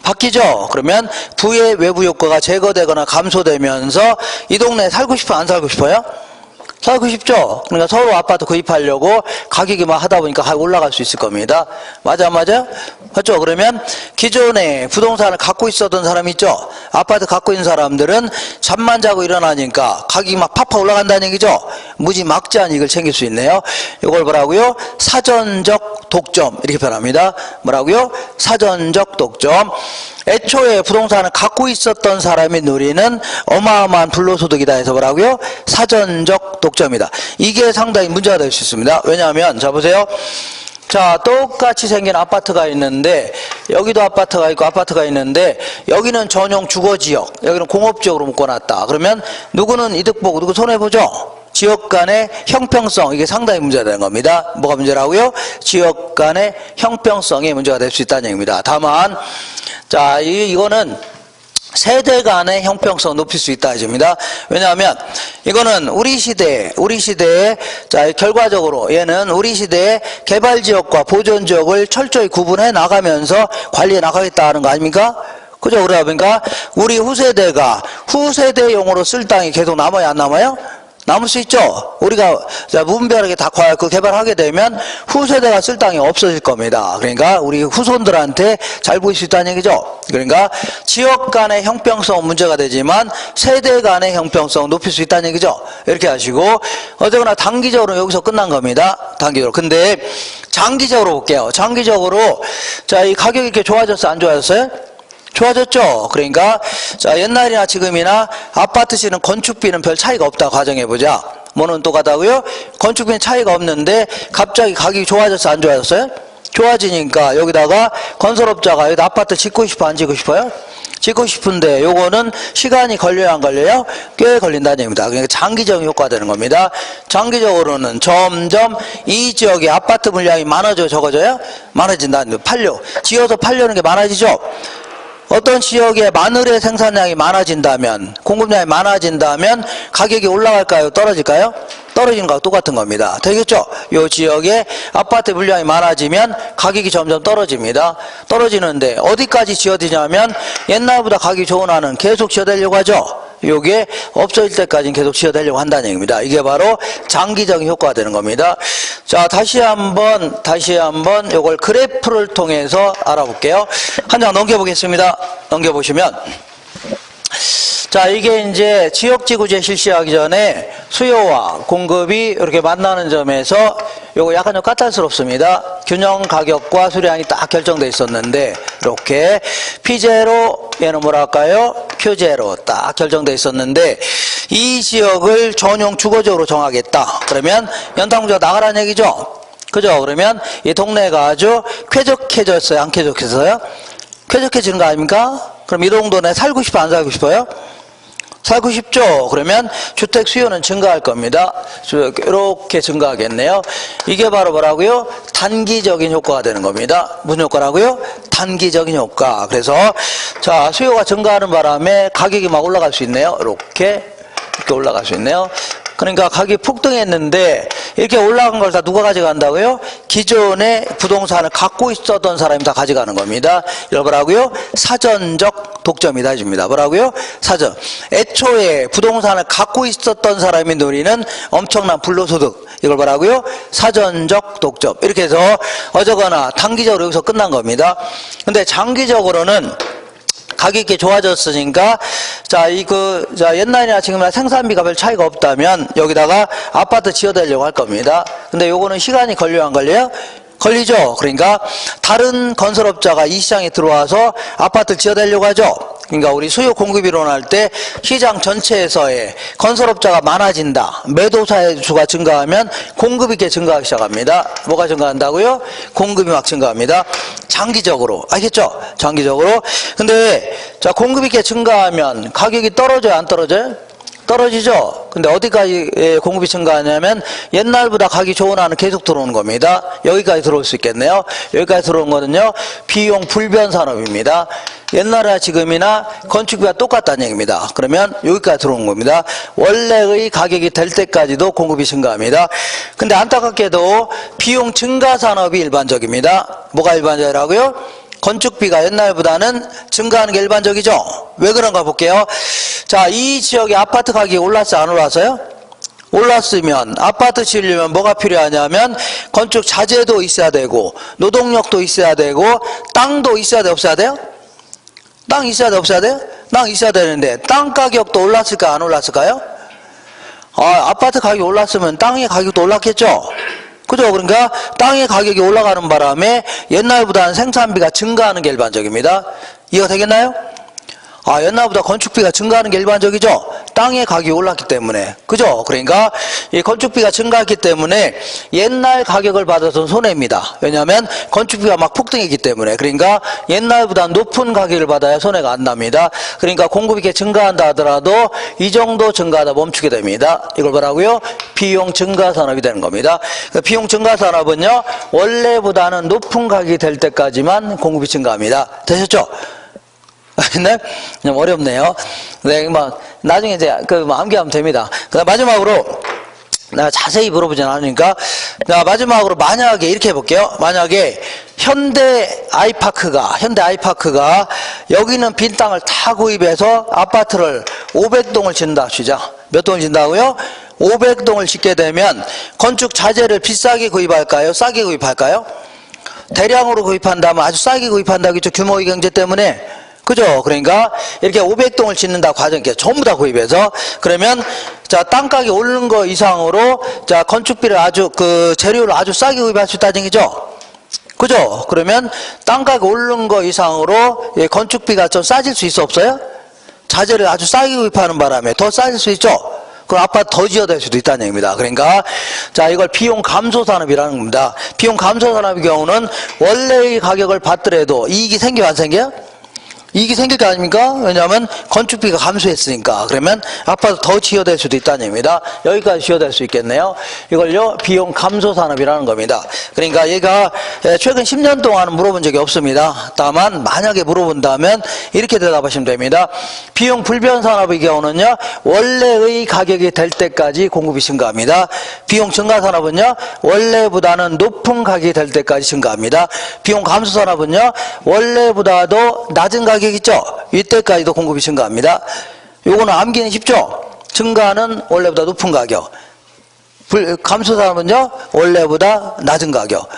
바뀌죠? 그러면 부의 외부 효과가 제거되거나 감소되면서 이 동네에 살고 싶어요, 안 살고 싶어요? 살고 싶죠? 그러니까 서로 아파트 구입하려고 가격이 막 하다 보니까 가격 올라갈 수 있을 겁니다. 맞아, 안 맞아요? 맞죠? 그러면 기존에 부동산을 갖고 있었던 사람 있죠? 아파트 갖고 있는 사람들은 잠만 자고 일어나니까 가격이 막 팍팍 올라간다는 얘기죠? 무지 막지한 이익을 챙길 수 있네요. 이걸 뭐라고요? 사전적 독점 이렇게 표현합니다. 뭐라고요? 사전적 독점. 애초에 부동산을 갖고 있었던 사람이 누리는 어마어마한 불로소득이다 해서 뭐라고요? 사전적 독점이다. 이게 상당히 문제가 될 수 있습니다. 왜냐하면 자 보세요. 자, 똑같이 생긴 아파트가 있는데 여기도 아파트가 있고 아파트가 있는데 여기는 전용 주거지역, 여기는 공업지역으로 묶어놨다. 그러면 누구는 이득보고 누구 손해보죠? 지역 간의 형평성, 이게 상당히 문제가 되는 겁니다. 뭐가 문제라고요? 지역 간의 형평성이 문제가 될 수 있다는 얘기입니다. 다만 자, 이거는 세대 간의 형평성 높일 수 있다 이겁니다. 왜냐하면 이거는 우리 시대에 자, 결과적으로 얘는 우리 시대의 개발지역과 보존지역을 철저히 구분해 나가면서 관리해 나가겠다는 거 아닙니까? 그죠? 그러다 보니까 우리 후세대가 후세대용으로 쓸 땅이 계속 남아요, 안 남아요? 남을 수 있죠. 우리가 무분별하게 다 개발하게 되면 후세대가 쓸 땅이 없어질 겁니다. 그러니까 우리 후손들한테 잘 보일 수 있다는 얘기죠. 그러니까 지역 간의 형평성은 문제가 되지만 세대 간의 형평성은 높일 수 있다는 얘기죠. 이렇게 하시고 어쨌거나 단기적으로 여기서 끝난 겁니다. 단기적으로. 근데 장기적으로 볼게요. 장기적으로 자, 이 가격이 이렇게 좋아졌어요, 안 좋아졌어요? 좋아졌죠. 그러니까 자, 옛날이나 지금이나 아파트시는 건축비는 별 차이가 없다 가정해보자. 뭐는 똑같다고요? 건축비는 차이가 없는데 갑자기 가격이 좋아졌어, 안 좋아졌어요? 좋아지니까 여기다가 건설업자가 여기다 아파트 짓고 싶어, 안 짓고 싶어요? 짓고 싶은데 요거는 시간이 걸려요, 안 걸려요? 꽤 걸린다는 얘기입니다. 그러니까 장기적인 효과가 되는 겁니다. 장기적으로는 점점 이 지역에 아파트 물량이 많아져요, 적어져요? 많아진다는 거예요. 지어서 팔려는 게 많아지죠? 어떤 지역에 마늘의 생산량이 많아진다면, 공급량이 많아진다면 가격이 올라갈까요? 떨어질까요? 떨어지는 거하고 똑같은 겁니다. 되겠죠? 이 지역에 아파트 물량이 많아지면 가격이 점점 떨어집니다. 떨어지는데 어디까지 지어지냐면 옛날보다 가격이 좋은 한은 계속 지어대려고 하죠. 요게 없어질 때까지는 계속 지어대려고 한다는 얘기입니다. 이게 바로 장기적인 효과가 되는 겁니다. 자, 다시 한번 요걸 그래프를 통해서 알아볼게요. 한 장 넘겨보겠습니다. 넘겨보시면, 자, 이게 이제 지역지구제 실시하기 전에 수요와 공급이 이렇게 만나는 점에서 요거 약간 좀 까탈스럽습니다. 균형 가격과 수량이 딱 결정돼 있었는데, 이렇게 P0, 얘는 뭐랄까요? Q0 딱 결정돼 있었는데, 이 지역을 전용 주거적으로 정하겠다. 그러면 연탄공주가 나가라는 얘기죠? 그죠? 그러면 이 동네가 아주 쾌적해졌어요? 안 쾌적해졌어요? 쾌적해지는 거 아닙니까? 그럼 이 동네에 살고 싶어? 안 살고 싶어요? 살고 싶죠? 그러면 주택 수요는 증가할 겁니다. 이렇게 증가하겠네요. 이게 바로 뭐라고요? 단기적인 효과가 되는 겁니다. 무슨 효과라고요? 단기적인 효과. 그래서 자, 수요가 증가하는 바람에 가격이 막 올라갈 수 있네요. 이렇게 올라갈 수 있네요. 그러니까 가격이 폭등했는데 이렇게 올라간 걸 다 누가 가져간다고요? 기존에 부동산을 갖고 있었던 사람이 다 가져가는 겁니다. 이걸 뭐라고요? 사전적 독점이다 해줍니다. 뭐라고요? 사전. 애초에 부동산을 갖고 있었던 사람이 누리는 엄청난 불로소득. 이걸 뭐라고요? 사전적 독점. 이렇게 해서 어쩌거나 단기적으로 여기서 끝난 겁니다. 근데 장기적으로는 가격이 좋아졌으니까, 자, 옛날이나 지금이나 생산비가 별 차이가 없다면 여기다가 아파트 지어대려고 할 겁니다. 근데 요거는 시간이 걸려요, 안 걸려요? 걸리죠. 그러니까 다른 건설업자가 이 시장에 들어와서 아파트를 지어대려고 하죠. 그러니까 우리 수요 공급 이론할 때 시장 전체에서의 건설업자가 많아진다. 매도사의 수가 증가하면 공급이 이렇게 증가하기 시작합니다. 뭐가 증가한다고요? 공급이 막 증가합니다. 장기적으로. 알겠죠? 장기적으로. 근데 자, 공급이 이렇게 증가하면 가격이 떨어져요, 안 떨어져요? 떨어지죠? 근데 어디까지 공급이 증가하냐면 옛날보다 가격이 좋은 한은 계속 들어오는 겁니다. 여기까지 들어올 수 있겠네요. 여기까지 들어오는 거는요, 비용 불변 산업입니다. 옛날이나 지금이나 건축비가 똑같다는 얘기입니다. 그러면 여기까지 들어오는 겁니다. 원래의 가격이 될 때까지도 공급이 증가합니다. 근데 안타깝게도 비용 증가 산업이 일반적입니다. 뭐가 일반적이라고요? 건축비가 옛날보다는 증가하는 게 일반적이죠. 왜 그런가 볼게요. 자, 이 지역의 아파트 가격이 올랐어요, 안 올랐어요? 올랐으면 아파트 지으려면 뭐가 필요하냐면 건축 자재도 있어야 되고 노동력도 있어야 되고 땅도 있어야 돼, 없어야 돼요? 땅 있어야 돼, 없어야 돼요? 땅 있어야 되는데 땅 가격도 올랐을까, 안 올랐을까요? 아파트 가격이 올랐으면 땅의 가격도 올랐겠죠? 그죠? 그러니까 땅의 가격이 올라가는 바람에 옛날보다는 생산비가 증가하는 게 일반적입니다. 이해가 되겠나요? 옛날보다 건축비가 증가하는 게 일반적이죠? 땅의 가격이 올랐기 때문에. 그죠? 그러니까 이 건축비가 증가했기 때문에 옛날 가격을 받아서 손해입니다. 왜냐하면 건축비가 막 폭등했기 때문에. 그러니까 옛날보다 높은 가격을 받아야 손해가 안 납니다. 그러니까 공급이 이렇게 증가한다 하더라도 이 정도 증가하다 멈추게 됩니다. 이걸 뭐라고요? 비용 증가 산업이 되는 겁니다. 비용 증가 산업은요, 원래보다는 높은 가격이 될 때까지만 공급이 증가합니다. 되셨죠? 네? 좀 어렵네요. 네, 나중에 이제, 암기하면 됩니다. 그 다음 마지막으로, 내가 자세히 물어보진 않으니까, 자, 마지막으로 만약에 이렇게 해볼게요. 만약에 현대 아이파크가, 여기는 빈 땅을 다 구입해서 아파트를 500동을 짓는다 하시죠. 몇 동을 짓는다고요? 500동을 짓게 되면 건축 자재를 비싸게 구입할까요? 싸게 구입할까요? 대량으로 구입한다면 아주 싸게 구입한다겠죠. 규모의 경제 때문에. 그죠? 그러니까 이렇게 500동을 짓는다 과정, 이렇게 전부 다 구입해서, 그러면 자, 땅가격이 오르는 거 이상으로 자, 건축비를 아주 재료를 아주 싸게 구입할 수 있다는 얘기죠. 그죠? 그러면 땅가격 오르는 거 이상으로 건축비가 좀 싸질 수 있어, 없어요? 자재를 아주 싸게 구입하는 바람에 더 싸질 수 있죠. 그럼 아파트 더 지어야 될 수도 있다는 얘기입니다. 그러니까 자, 이걸 비용 감소 산업이라는 겁니다. 비용 감소 산업의 경우는 원래의 가격을 받더라도 이익이 생겨요, 안 생겨요? 이익이 생길 거 아닙니까? 왜냐하면 건축비가 감소했으니까. 그러면 아파트 더 지어될 수도 있다는 얘기입니다. 여기까지 지어될 수 있겠네요. 이걸요 비용 감소 산업이라는 겁니다. 그러니까 얘가 최근 10년 동안은 물어본 적이 없습니다. 다만 만약에 물어본다면 이렇게 대답하시면 됩니다. 비용 불변 산업의 경우는요 원래의 가격이 될 때까지 공급이 증가합니다. 비용 증가 산업은요 원래보다는 높은 가격이 될 때까지 증가합니다. 비용 감소 산업은요 원래보다도 낮은 가격 있죠? 이때까지도 공급이 증가합니다. 요거는 암기는 쉽죠? 증가는 원래보다 높은 가격. 감소 산업은요 원래보다 낮은 가격.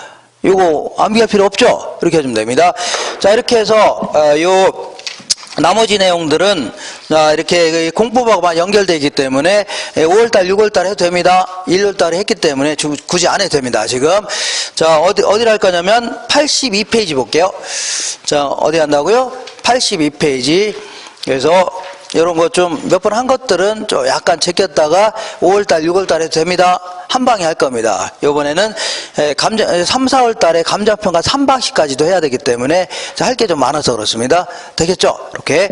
요거 암기할 필요 없죠? 이렇게 해주면 됩니다. 자, 이렇게 해서 요 나머지 내용들은 이렇게 공법하고만 연결되어 있기 때문에 5월달, 6월달 해도 됩니다. 1월달에 했기 때문에 굳이 안 해도 됩니다. 지금 자 어디를 할 거냐면 82페이지 볼게요. 자 어디 한다고요? 82페이지. 그래서 이런 거 좀 몇 번 한 것들은 좀 약간 제꼈다가 5월달, 6월달 해도 됩니다. 한 방에 할 겁니다. 이번에는 3, 4월달에 감자평가 3박시까지도 해야 되기 때문에 할 게 좀 많아서 그렇습니다. 되겠죠? 이렇게.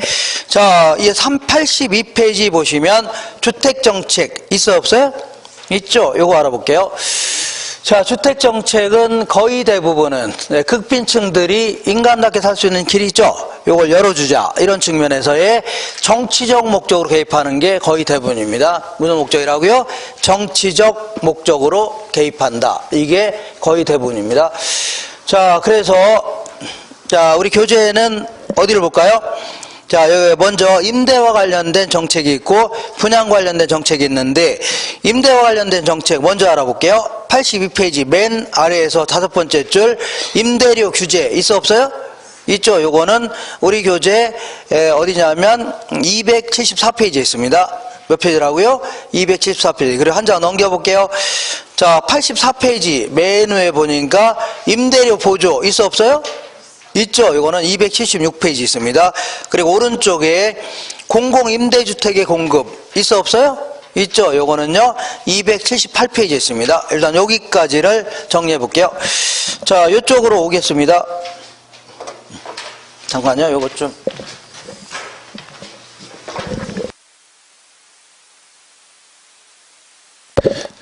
자, 이 82페이지 보시면 주택정책 있어요, 없어요? 있죠? 요거 알아볼게요. 자, 주택정책은 거의 대부분은 극빈층들이 인간답게 살 수 있는 길이 있죠. 요걸 열어주자. 이런 측면에서의 정치적 목적으로 개입하는 게 거의 대부분입니다. 무슨 목적이라고요? 정치적 목적으로 개입한다. 이게 거의 대부분입니다. 자, 그래서 자 우리 교재는 어디를 볼까요? 자, 여기 먼저 임대와 관련된 정책이 있고 분양 관련된 정책이 있는데 임대와 관련된 정책 먼저 알아볼게요. 82페이지 맨 아래에서 5번째 줄 임대료 규제 있어 없어요? 있죠. 요거는 우리 교재 어디냐면 274페이지에 있습니다. 몇 페이지라고요? 274페이지. 그리고 한 장 넘겨볼게요. 자, 84페이지 맨 위에 보니까 임대료 보조 있어 없어요? 있죠. 이거는 276페이지 있습니다. 그리고 오른쪽에 공공임대주택의 공급 있어 없어요? 있죠. 요거는요 278페이지에 있습니다. 일단 여기까지를 정리해 볼게요. 자, 이쪽으로 오겠습니다. 잠깐요. 요거 좀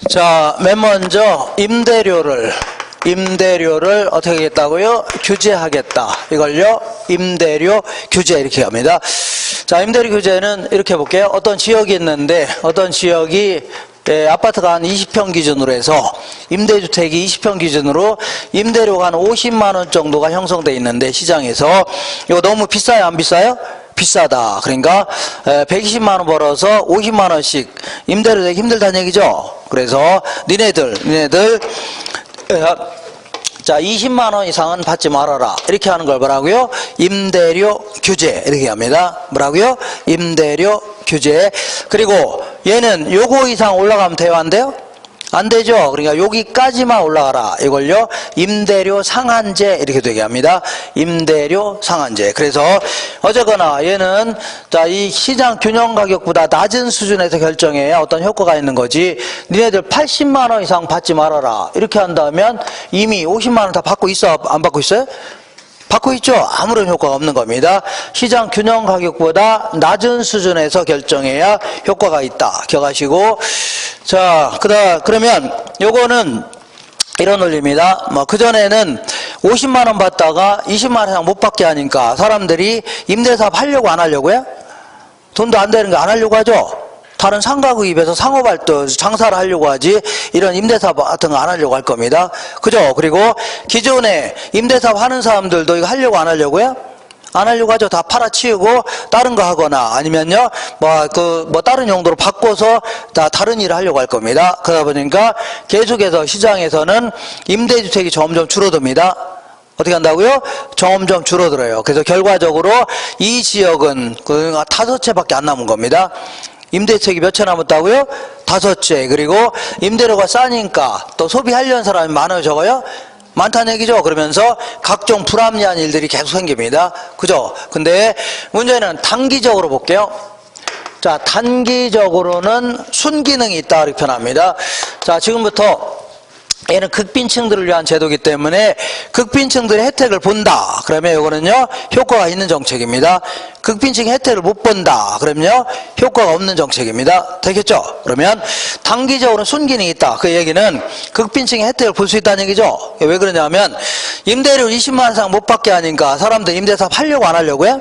자, 맨 먼저 임대료를 어떻게 하겠다고요? 규제하겠다. 이걸요 임대료 규제 이렇게 합니다. 자, 임대료 규제는 이렇게 볼게요. 어떤 지역이 있는데 어떤 지역이 아파트가 한 20평 기준으로 해서 임대주택이 20평 기준으로 임대료가 한 50만 원 정도가 형성되어 있는데 시장에서 이거 너무 비싸요? 안 비싸요? 비싸다. 그러니까 120만 원 벌어서 50만 원씩 임대료 내기 힘들다는 얘기죠. 그래서 니네들 자 20만 원 이상은 받지 말아라. 이렇게 하는 걸 뭐라고요? 임대료 규제 이렇게 합니다. 뭐라고요? 임대료 규제. 그리고 얘는 요거 이상 올라가면 돼요? 안 돼요? 안 되죠. 그러니까 여기까지만 올라가라. 이걸요 임대료 상한제 이렇게 되게 합니다. 임대료 상한제. 그래서 어쨌거나 얘는 자, 이 시장 균형 가격보다 낮은 수준에서 결정해야 어떤 효과가 있는 거지. 니네들 80만 원 이상 받지 말아라. 이렇게 한다면 이미 50만 원 다 받고 있어? 안 받고 있어요? 받고 있죠. 아무런 효과가 없는 겁니다. 시장 균형 가격보다 낮은 수준에서 결정해야 효과가 있다. 기억하시고. 자, 그러면 요거는 이런 논리입니다. 뭐 그전에는 50만 원 받다가 20만 원 이상 못 받게 하니까 사람들이 임대사업 하려고 안 하려고요? 돈도 안 되는 거 안 하려고 하죠. 다른 상가구입에서 상호발전 장사를 하려고 하지 이런 임대사업 같은 거 안 하려고 할 겁니다. 그죠? 그리고 기존에 임대사업 하는 사람들도 이거 하려고 안 하려고요? 안 하려고 하죠. 다 팔아치우고 다른 거 하거나 아니면요 뭐 다른 용도로 바꿔서 다 다른 일을 하려고 할 겁니다. 그러다 보니까 계속해서 시장에서는 임대주택이 점점 줄어듭니다. 어떻게 한다고요? 점점 줄어들어요. 그래서 결과적으로 이 지역은 5채밖에 안 남은 겁니다. 임대주택이 몇 채 남았다고요? 5채. 그리고 임대료가 싸니까 또 소비하려는 사람이 많아요, 적어요? 많다는 얘기죠. 그러면서 각종 불합리한 일들이 계속 생깁니다. 그죠? 근데 문제는 단기적으로 볼게요. 자, 단기적으로는 순기능이 있다 이렇게 표현합니다. 자, 지금부터 얘는 극빈층들을 위한 제도이기 때문에 극빈층들의 혜택을 본다. 그러면 이거는요, 효과가 있는 정책입니다. 극빈층 혜택을 못 본다. 그러면요, 효과가 없는 정책입니다. 되겠죠? 그러면 단기적으로 순기능이 있다. 그 얘기는 극빈층의 혜택을 볼 수 있다는 얘기죠. 왜 그러냐면 임대료 20만 원 이상 못 받게 하니까 사람들 임대사업 하려고 안 하려고요?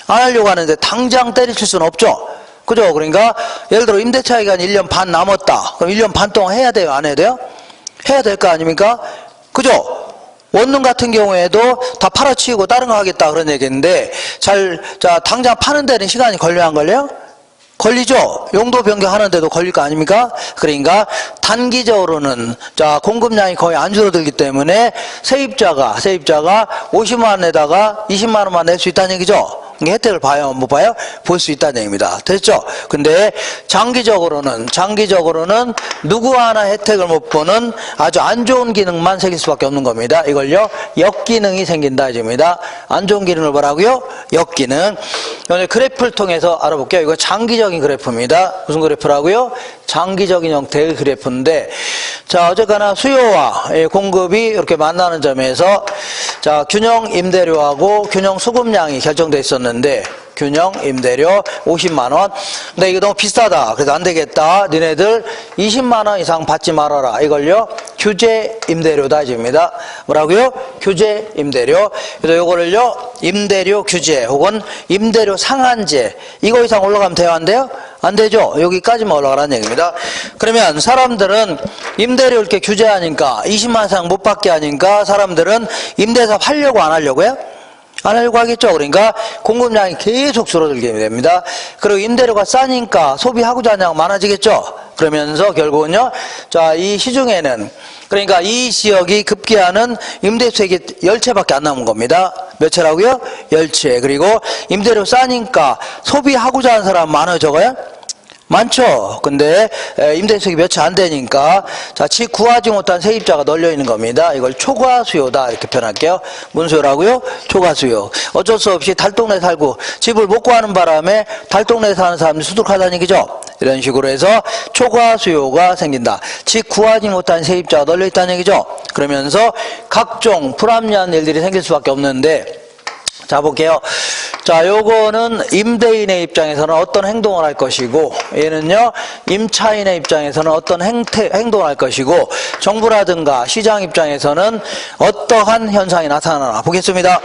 안 하려고 하는데 당장 때려칠 수는 없죠. 그죠? 그러니까 예를 들어 임대차 기간이 1년 반 남았다. 그럼 1년 반 동안 해야 돼요? 안 해야 돼요? 해야 될 거 아닙니까? 그죠? 원룸 같은 경우에도 다 팔아치우고 다른 거 하겠다 그런 얘기인데 자, 당장 파는 데는 시간이 걸려요? 안 걸려요? 걸리죠? 용도 변경하는데도 걸릴 거 아닙니까? 그러니까 단기적으로는 자, 공급량이 거의 안 줄어들기 때문에 세입자가 50만 원에다가 20만 원만 낼 수 있다는 얘기죠? 혜택을 봐요? 못 봐요? 볼 수 있다는 얘기입니다. 됐죠? 근데 장기적으로는 누구 하나 혜택을 못 보는 아주 안 좋은 기능만 생길 수밖에 없는 겁니다. 이걸요, 역기능이 생긴다 이겁니다. 안 좋은 기능을 뭐라고요? 역기능. 오늘 그래프를 통해서 알아볼게요. 이거 장기적인 그래프입니다. 무슨 그래프라고요? 장기적인 형태의 그래프인데, 자, 어쨌거나 수요와 공급이 이렇게 만나는 점에서 자, 균형 임대료하고 균형 수급량이 결정돼 있었는데, 균형 임대료 50만 원. 근데 이거 너무 비싸다. 그래서 안 되겠다. 니네들 20만 원 이상 받지 말아라. 이걸요, 규제 임대료다 입니다. 뭐라고요? 규제 임대료. 그래서 이거를요, 임대료 규제 혹은 임대료 상한제. 이거 이상 올라가면 돼요? 안 돼요? 안 되죠? 여기까지만 올라가라는 얘기입니다. 그러면 사람들은 임대료 이렇게 규제하니까 20만 원 이상 못 받게 하니까 사람들은 임대사업 하려고 안 하려고요? 안 하려고 하겠죠. 그러니까 공급량이 계속 줄어들게 됩니다. 그리고 임대료가 싸니까 소비하고자 하냐고 많아지겠죠. 그러면서 결국은요, 자, 이 시중에는 그러니까 이 지역이 급기야는 임대수익이 10채밖에 안 남은 겁니다. 몇 채라고요? 10채. 그리고 임대료 싸니까 소비하고자 하는 사람 많아요, 적어요? 많죠. 근데 임대수익이 몇 채 안 되니까 자, 집 구하지 못한 세입자가 널려 있는 겁니다. 이걸 초과 수요다 이렇게 표현할게요. 무슨 수요라고요? 초과 수요. 어쩔 수 없이 달동네 살고 집을 못 구하는 바람에 달동네 사는 사람들이 수두룩하다는 얘기죠. 이런 식으로 해서 초과 수요가 생긴다. 집 구하지 못한 세입자가 널려 있다는 얘기죠. 그러면서 각종 불합리한 일들이 생길 수밖에 없는데, 자, 볼게요. 자, 요거는 임대인의 입장에서는 어떤 행동을 할 것이고, 얘는요, 임차인의 입장에서는 어떤 행동을 할 것이고, 정부라든가 시장 입장에서는 어떠한 현상이 나타나나 보겠습니다.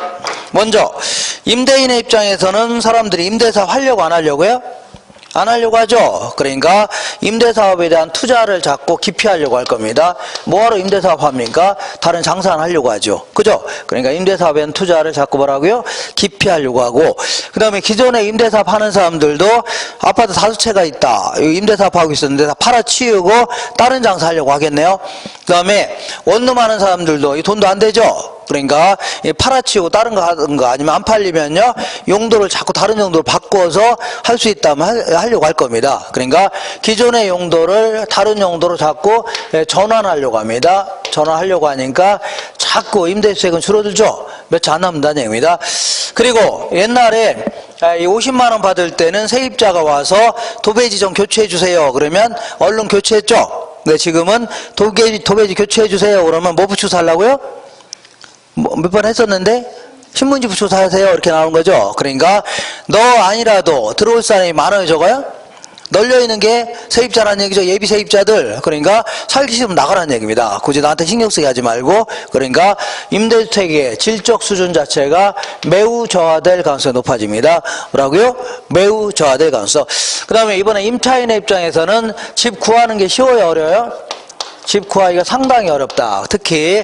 먼저, 임대인의 입장에서는 사람들이 임대사업 하려고 안 하려고요? 안 하려고 하죠. 그러니까 임대사업에 대한 투자를 자꾸 기피하려고 할 겁니다. 뭐하러 임대사업 합니까? 다른 장사는 하려고 하죠. 그죠? 그러니까 임대사업에 대한 투자를 자꾸 뭐라고요? 기피하려고 하고, 그 다음에 기존에 임대사업 하는 사람들도 아파트 5채가 있다. 임대사업 하고 있었는데 다 팔아치우고 다른 장사 하려고 하겠네요. 그 다음에 원룸 하는 사람들도 이 돈도 안 되죠. 그러니까 팔아치우고 다른 거 하는 거, 아니면 안 팔리면요, 용도를 자꾸 다른 용도로 바꿔서 할 수 있다면 하려고 할 겁니다. 그러니까 기존의 용도를 다른 용도로 자꾸 전환하려고 합니다. 전환하려고 하니까 자꾸 임대수익은 줄어들죠. 몇 채 안 남는다는 얘기입니다. 그리고 옛날에 이 50만 원 받을 때는 세입자가 와서 도배지 좀 교체해 주세요. 그러면 얼른 교체했죠. 네, 지금은 도배지 교체해 주세요. 그러면 뭐 붙이고 살라고요? 몇 번 했었는데 신문지 붙이고 사세요 이렇게 나오는 거죠. 그러니까 너 아니라도 들어올 사람이 많아요, 적어요? 널려있는 게 세입자라는 얘기죠. 예비 세입자들. 그러니까 살기 싫으면 나가라는 얘기입니다. 굳이 나한테 신경 쓰게 하지 말고. 그러니까 임대주택의 질적 수준 자체가 매우 저하될 가능성이 높아집니다. 뭐라고요? 매우 저하될 가능성. 그 다음에 이번에 임차인의 입장에서는 집 구하는 게 쉬워요, 어려워요? 집 구하기가 상당히 어렵다. 특히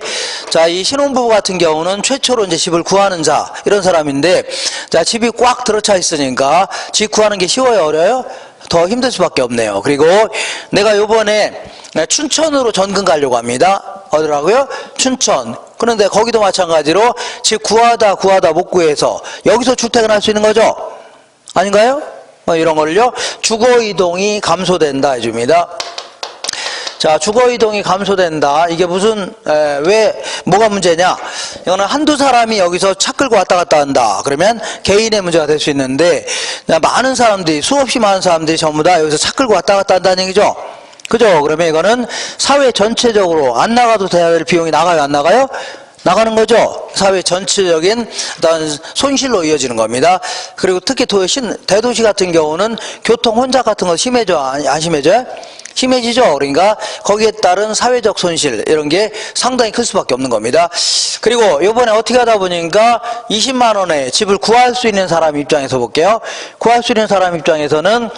자, 이 신혼부부 같은 경우는 최초로 이제 집을 구하는 자, 이런 사람인데, 자, 집이 꽉 들어차 있으니까 집 구하는 게 쉬워요, 어려워요? 더 힘들 수밖에 없네요. 그리고 내가 요번에 춘천으로 전근 가려고 합니다. 어디라고요? 춘천. 그런데 거기도 마찬가지로 집 구하다 못 구해서 여기서 출퇴근할 수 있는 거죠? 아닌가요? 이런 걸요, 주거이동이 감소된다 해줍니다. 자, 주거이동이 감소된다. 이게 무슨, 왜, 뭐가 문제냐? 이거는 한두 사람이 여기서 차 끌고 왔다 갔다 한다. 그러면 개인의 문제가 될 수 있는데, 많은 사람들이, 수없이 많은 사람들이 전부 다 여기서 차 끌고 왔다 갔다 한다는 얘기죠. 그죠? 그러면 이거는 사회 전체적으로 안 나가도 돼야 될 비용이 나가요, 안 나가요? 나가는 거죠. 사회 전체적인 어떤 손실로 이어지는 겁니다. 그리고 특히 대도시 같은 경우는 교통 혼잡 같은 거 심해져, 안 심해져요? 심해지죠. 그러니까 거기에 따른 사회적 손실 이런 게 상당히 클 수밖에 없는 겁니다. 그리고 이번에 어떻게 하다 보니까 20만 원에 집을 구할 수 있는 사람 입장에서 볼게요. 구할 수 있는 사람 입장에서는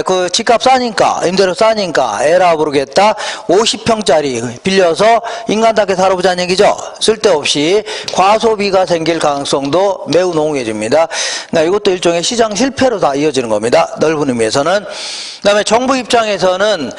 그 집값 싸니까, 임대료 싸니까 에라 모르겠다 50평짜리 빌려서 인간답게 살아보자는 얘기죠. 쓸데없이 과소비가 생길 가능성도 매우 농후해집니다. 그러니까 이것도 일종의 시장 실패로 다 이어지는 겁니다. 넓은 의미에서는. 그다음에 정부 입장에서는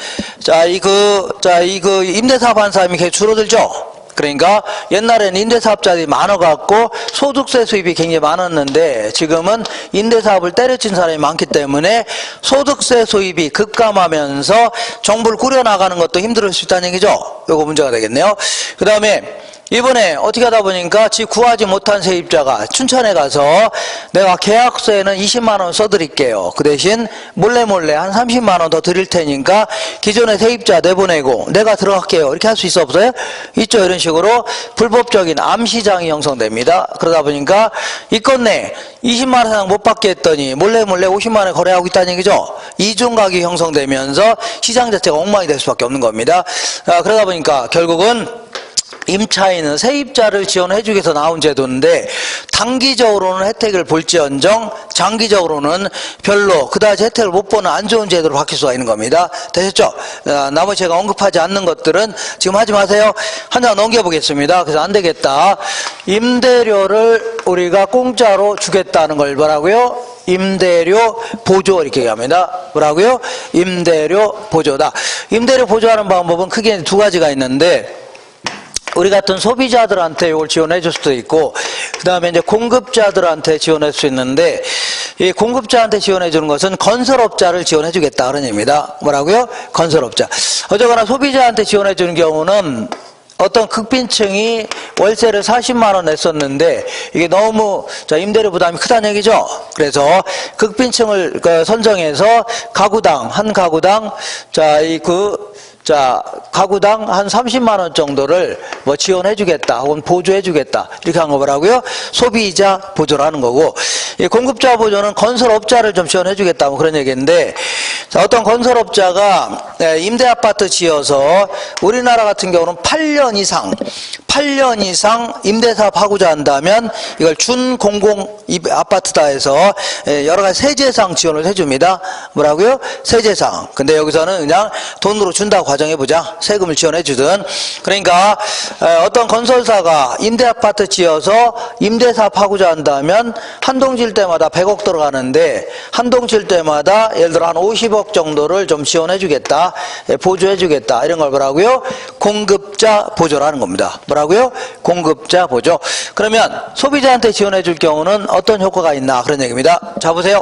임대사업 한 사람이 계속 줄어들죠. 그러니까 옛날에는 임대사업자들이 많아갖고 소득세 수입이 굉장히 많았는데 지금은 임대사업을 때려친 사람이 많기 때문에 소득세 수입이 급감하면서 정부를 꾸려나가는 것도 힘들 수 있다는 얘기죠. 이거 문제가 되겠네요. 그 다음에 이번에 어떻게 하다 보니까 집 구하지 못한 세입자가 춘천에 가서 내가 계약서에는 20만 원 써드릴게요. 그 대신 몰래 한 30만 원 더 드릴 테니까 기존의 세입자 내보내고 내가 들어갈게요. 이렇게 할 수 있어 없어요? 있죠. 이런 식으로 불법적인 암시장이 형성됩니다. 그러다 보니까 이건 내 20만 원 이상 못 받게 했더니 몰래 50만 원에 거래하고 있다는 얘기죠. 이중가격이 형성되면서 시장 자체가 엉망이 될 수밖에 없는 겁니다. 그러다 보니까 결국은 임차인은 세입자를 지원해주기 위해서 나온 제도인데 단기적으로는 혜택을 볼지언정 장기적으로는 별로 그다지 혜택을 못 보는 안 좋은 제도로 바뀔 수가 있는 겁니다. 되셨죠? 나머지 제가 언급하지 않는 것들은 지금 하지 마세요. 한 장 넘겨보겠습니다. 그래서 안 되겠다. 임대료를 우리가 공짜로 주겠다는 걸 뭐라고요? 임대료 보조 이렇게 얘기합니다. 뭐라고요? 임대료 보조다. 임대료 보조하는 방법은 크게 두 가지가 있는데 우리 같은 소비자들한테 이걸 지원해 줄 수도 있고 그 다음에 이제 공급자들한테 지원할 수 있는데 이 공급자한테 지원해 주는 것은 건설업자를 지원해 주겠다 그런 얘기입니다. 뭐라고요? 건설업자. 어쨌거나 소비자한테 지원해 주는 경우는 어떤 극빈층이 월세를 40만 원 냈었는데 이게 너무 임대료 부담이 크다는 얘기죠. 그래서 극빈층을 선정해서 한 가구당 가구당 한 30만 원 정도를 뭐 지원해 주겠다 혹은 보조해 주겠다 이렇게 한 거 뭐라고요? 소비자 보조라는 거고 이 공급자 보조는 건설업자를 좀 지원해 주겠다 뭐 그런 얘기인데 어떤 건설업자가 임대 아파트 지어서 우리나라 같은 경우는 8년 이상 임대사업 하고자 한다면 이걸 준공공 아파트다 해서 여러 가지 세제상 지원을 해줍니다. 뭐라고요? 세제상. 근데 여기서는 그냥 돈으로 준다고 가정해보자. 세금을 지원해주든. 그러니까 어떤 건설사가 임대 아파트 지어서 임대사업 하고자 한다면 한 동 질 때마다 100억 들어가는데 한 동 질 때마다 예를 들어 한 50억 정도를 좀 지원해주겠다. 보조해주겠다. 이런 걸 뭐라고요? 공급자 보조라는 겁니다. 뭐라고요? 공급자 보조. 그러면 소비자한테 지원해줄 경우는 어떤 효과가 있나 그런 얘기입니다. 자 보세요.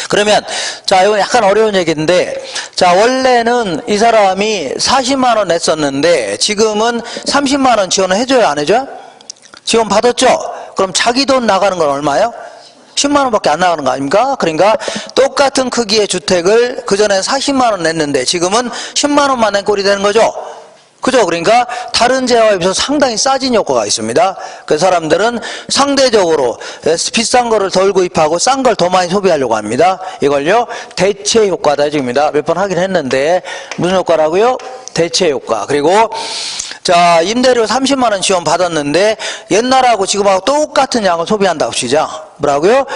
그러면 이건 약간 어려운 얘기인데 원래는 이 사람이 40만 원 냈었는데 지금은 30만 원 지원을 해줘요 안 해줘요? 지원 받았죠? 그럼 자기 돈 나가는 건 얼마예요? 10만 원밖에 안 나가는 거 아닙니까? 그러니까 똑같은 크기의 주택을 그전엔 40만 원 냈는데 지금은 10만 원만 낸 꼴이 되는 거죠. 그죠? 그러니까 다른 재화에 비해서 상당히 싸진 효과가 있습니다. 그 사람들은 상대적으로 비싼 거를 덜 구입하고 싼 걸 더 많이 소비하려고 합니다. 이걸요 대체 효과다 해줍니다. 몇 번 하긴 했는데 무슨 효과라고요? 대체 효과. 그리고 임대료 30만 원 지원 받았는데 옛날하고 지금하고 똑같은 양을 소비한다고 치자. 뭐라고요?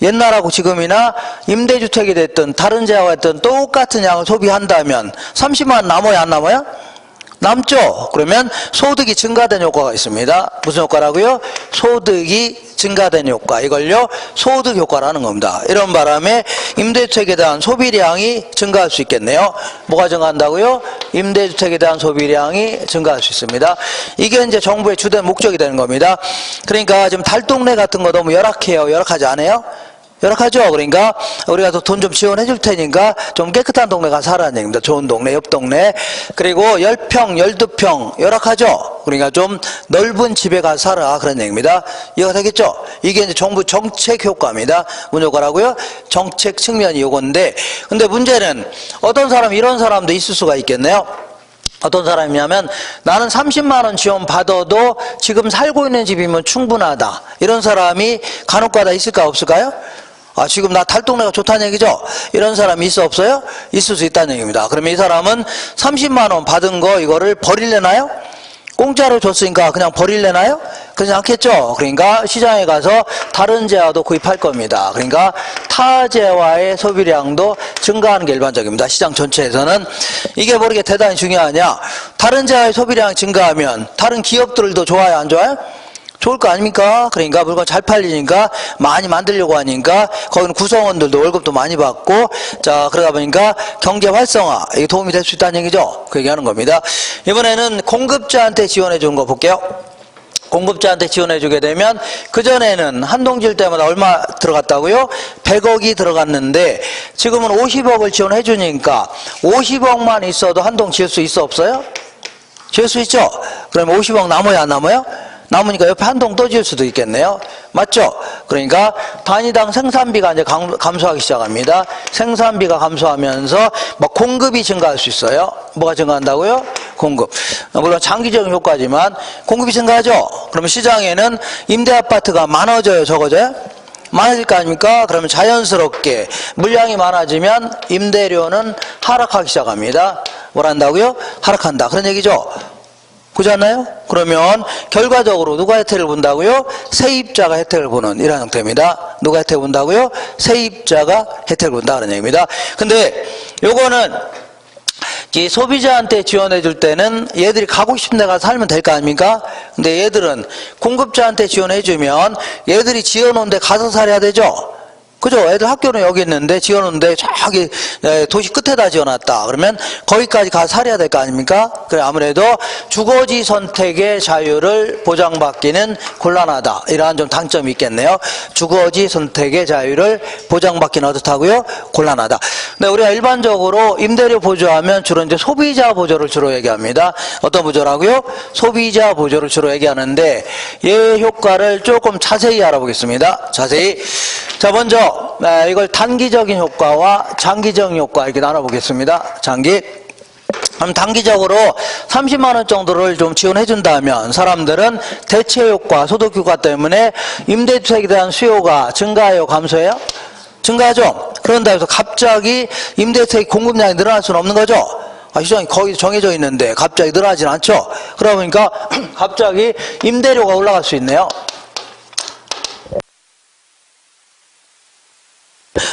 옛날하고 지금이나 임대주택이 됐든 다른 재화가 됐든 똑같은 양을 소비한다면 30만 원 남아요 안 남아요? 남죠? 그러면 소득이 증가된 효과가 있습니다. 무슨 효과라고요? 소득이 증가된 효과. 이걸요 소득 효과라는 겁니다. 이런 바람에 임대주택에 대한 소비량이 증가할 수 있겠네요. 뭐가 증가한다고요? 임대주택에 대한 소비량이 증가할 수 있습니다. 이게 이제 정부의 주된 목적이 되는 겁니다. 그러니까 지금 달동네 같은 거 너무 열악해요. 열악하지 않아요? 열악하죠. 그러니까 우리가 돈 좀 지원해 줄 테니까 좀 깨끗한 동네 가서 살아라는 얘기입니다. 좋은 동네, 옆 동네. 그리고 10평, 12평 열악하죠. 그러니까 좀 넓은 집에 가서 살아, 그런 얘기입니다. 이해가 되겠죠? 이게 이제 정부 정책 효과입니다. 뭔 효과라고요? 정책 측면이 요건데, 근데 문제는 어떤 사람, 이런 사람도 있을 수가 있겠네요. 어떤 사람이냐면 나는 30만 원 지원 받아도 지금 살고 있는 집이면 충분하다. 이런 사람이 간혹가다 있을까 없을까요? 아, 지금 나 달동네가 좋다는 얘기죠? 이런 사람이 있어 없어요? 있을 수 있다는 얘기입니다. 그러면 이 사람은 30만 원 받은 거 이거를 버릴래나요? 공짜로 줬으니까 그냥 버릴래나요? 그러지 않겠죠. 그러니까 시장에 가서 다른 재화도 구입할 겁니다. 그러니까 타 재화의 소비량도 증가하는 게 일반적입니다. 시장 전체에서는. 이게 뭐 이렇게 대단히 중요하냐? 다른 재화의 소비량이 증가하면 다른 기업들도 좋아요, 안 좋아요? 좋을 거 아닙니까? 그러니까 물건 잘 팔리니까 많이 만들려고 하니까 거기는 구성원들도 월급도 많이 받고, 자, 그러다 보니까 경제 활성화, 이게 도움이 될 수 있다는 얘기죠. 그 얘기하는 겁니다. 이번에는 공급자한테 지원해 주는 거 볼게요. 공급자한테 지원해 주게 되면 그전에는 한 동 지을 때마다 얼마 들어갔다고요? 100억이 들어갔는데 지금은 50억을 지원해 주니까 50억만 있어도 한 동 지을 수 있어 없어요? 지을 수 있죠? 그러면 50억 남아요, 안 남아요? 남으니까 옆에 한 동 또 지을 수도 있겠네요. 맞죠? 그러니까 단위당 생산비가 이제 감소하기 시작합니다. 생산비가 감소하면서 막 공급이 증가할 수 있어요. 뭐가 증가한다고요? 공급. 물론 장기적인 효과지만 공급이 증가하죠. 그러면 시장에는 임대 아파트가 많아져요, 적어져요? 많아질 거 아닙니까? 그러면 자연스럽게 물량이 많아지면 임대료는 하락하기 시작합니다. 뭘 한다고요? 하락한다. 그런 얘기죠. 그렇지 않나요? 그러면 결과적으로 누가 혜택을 본다고요? 세입자가 혜택을 보는 이런 형태입니다. 누가 혜택을 본다고요? 세입자가 혜택을 본다 그런 얘기입니다. 근데 요거는 이 소비자한테 지원해 줄 때는 얘들이 가고 싶은 데 가서 살면 될 거 아닙니까? 근데 얘들은 공급자한테 지원해 주면 얘들이 지어놓은 데 가서 살아야 되죠? 그죠? 애들 학교는 여기 있는데 지어놓는데 저기 도시 끝에다 지어놨다. 그러면 거기까지 가서 살아야 될 거 아닙니까? 그래 아무래도 주거지 선택의 자유를 보장받기는 곤란하다. 이러한 좀 단점이 있겠네요. 주거지 선택의 자유를 보장받기는 어떻다고요? 곤란하다. 근데 우리가 일반적으로 임대료 보조하면 주로 이제 소비자 보조를 주로 얘기합니다. 어떤 보조라고요? 소비자 보조를 주로 얘기하는데 얘 효과를 조금 자세히 알아보겠습니다. 자세히. 자, 먼저 이걸 단기적인 효과와 장기적인 효과 이렇게 나눠보겠습니다. 그럼 단기적으로 30만 원 정도를 좀 지원해 준다면 사람들은 대체 효과, 소득 효과 때문에 임대주택에 대한 수요가 증가해요, 감소해요? 증가하죠. 그런다 해서 갑자기 임대주택 공급량이 늘어날 수는 없는 거죠. 시장이 거의 정해져 있는데 갑자기 늘어나진 않죠. 그러다 보니까 갑자기 임대료가 올라갈 수 있네요.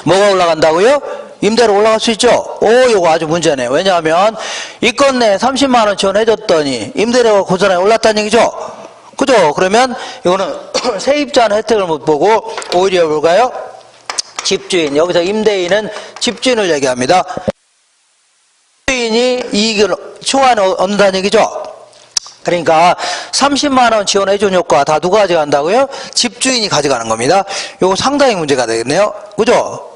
뭐가 올라간다고요? 임대료 올라갈 수 있죠? 요거 아주 문제네요. 왜냐하면 이 건 내에 30만 원 지원해줬더니 임대료가 고스란히 올랐다는 얘기죠? 그죠? 그러면 이거는 세입자는 혜택을 못 보고 오히려 뭘까요? 집주인, 여기서 임대인은 집주인을 얘기합니다. 집주인이 이익을 초안에 얻는다는 얘기죠? 그러니까 30만 원 지원해준 효과 다 누가 가져간다고요? 집주인이 가져가는 겁니다. 이거 상당히 문제가 되겠네요. 그죠?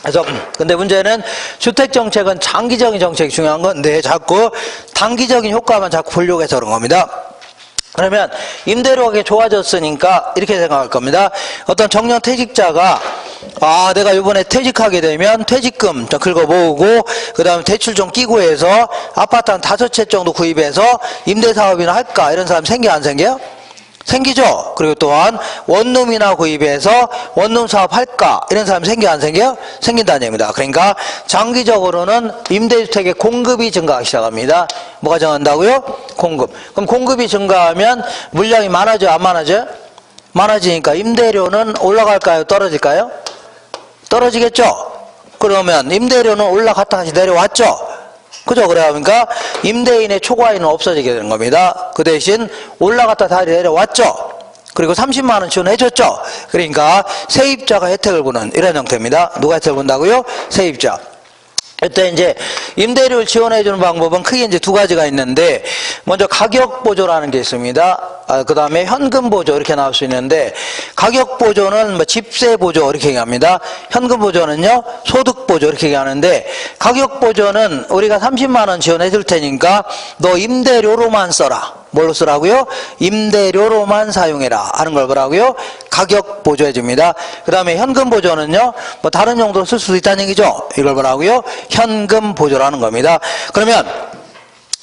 그래서 근데 문제는 주택정책은 장기적인 정책이 중요한 건데 자꾸 단기적인 효과만 자꾸 보려고 해서 그런 겁니다. 그러면 임대료가 좋아졌으니까 이렇게 생각할 겁니다. 어떤 정년퇴직자가 내가 이번에 퇴직하게 되면 퇴직금 좀 긁어 모으고 그 다음에 대출 좀 끼고 해서 아파트 한 5채 정도 구입해서 임대사업이나 할까 이런 사람 생겨 안 생겨요? 생기죠. 그리고 또한 원룸이나 구입해서 원룸 사업 할까 이런 사람 생겨 안 생겨요? 생긴다는 얘기입니다. 그러니까 장기적으로는 임대주택의 공급이 증가하기 시작합니다. 뭐가 증가한다고요? 공급. 그럼 공급이 증가하면 물량이 많아져요, 안 많아져요? 많아지니까 임대료는 올라갈까요, 떨어질까요? 떨어지겠죠. 그러면 임대료는 올라갔다 다시 내려왔죠. 그죠? 그러니까 임대인의 초과인은 없어지게 되는 겁니다. 그 대신 올라갔다 다시 내려왔죠. 그리고 30만 원 지원해줬죠. 그러니까 세입자가 혜택을 보는 이런 형태입니다. 누가 혜택을 본다고요? 세입자. 이때 이제 임대료를 지원해주는 방법은 크게 이제 두 가지가 있는데, 먼저 가격 보조라는 게 있습니다. 그 다음에 현금 보조 이렇게 나올 수 있는데, 가격 보조는 뭐 집세 보조 이렇게 얘기합니다. 현금 보조는요 소득 보조 이렇게 얘기하는데, 가격 보조는 우리가 30만 원 지원해 줄 테니까 너 임대료로만 써라. 뭘로 쓰라고요? 임대료로만 사용해라 하는 걸 뭐라고요? 가격 보조해 줍니다. 그 다음에 현금 보조는요 뭐 다른 용도로 쓸 수도 있다는 얘기죠. 이걸 뭐라고요? 현금 보조라는 겁니다. 그러면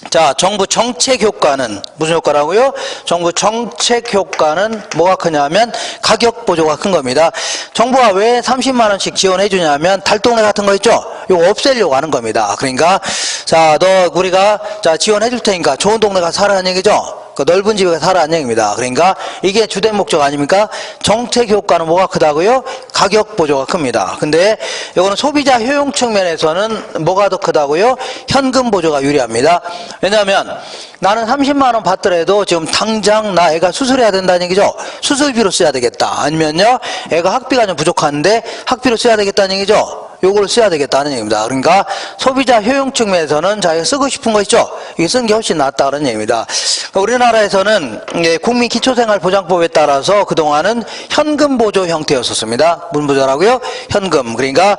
자, 정부 정책 효과는 무슨 효과라고요? 정부 정책 효과는 뭐가 크냐면 가격 보조가 큰 겁니다. 정부가 왜 30만 원씩 지원해 주냐면 달동네 같은 거 있죠? 이거 없애려고 하는 겁니다. 그러니까 자, 너 우리가 자 지원해 줄 테니까 좋은 동네 가서 살아라는 얘기죠. 그 넓은 집에 가서 살아라는 얘기입니다. 그러니까 이게 주된 목적 아닙니까? 정책 효과는 뭐가 크다고요? 가격 보조가 큽니다. 근데 이거는 소비자 효용 측면에서는 뭐가 더 크다고요? 현금 보조가 유리합니다. 왜냐하면 나는 30만 원 받더라도 지금 당장 나 애가 수술해야 된다는 얘기죠. 수술비로 써야 되겠다. 아니면요 애가 학비가 좀 부족한데 학비로 써야 되겠다는 얘기죠. 요걸 써야 되겠다는 얘기입니다. 그러니까 소비자 효용 측면에서는 자기가 쓰고 싶은 거 있죠. 이게 쓰는 게 훨씬 낫다는 얘기입니다. 우리나라에서는 국민기초생활보장법에 따라서 그동안은 현금 보조 형태였었습니다. 무슨 보조라고요? 현금. 그러니까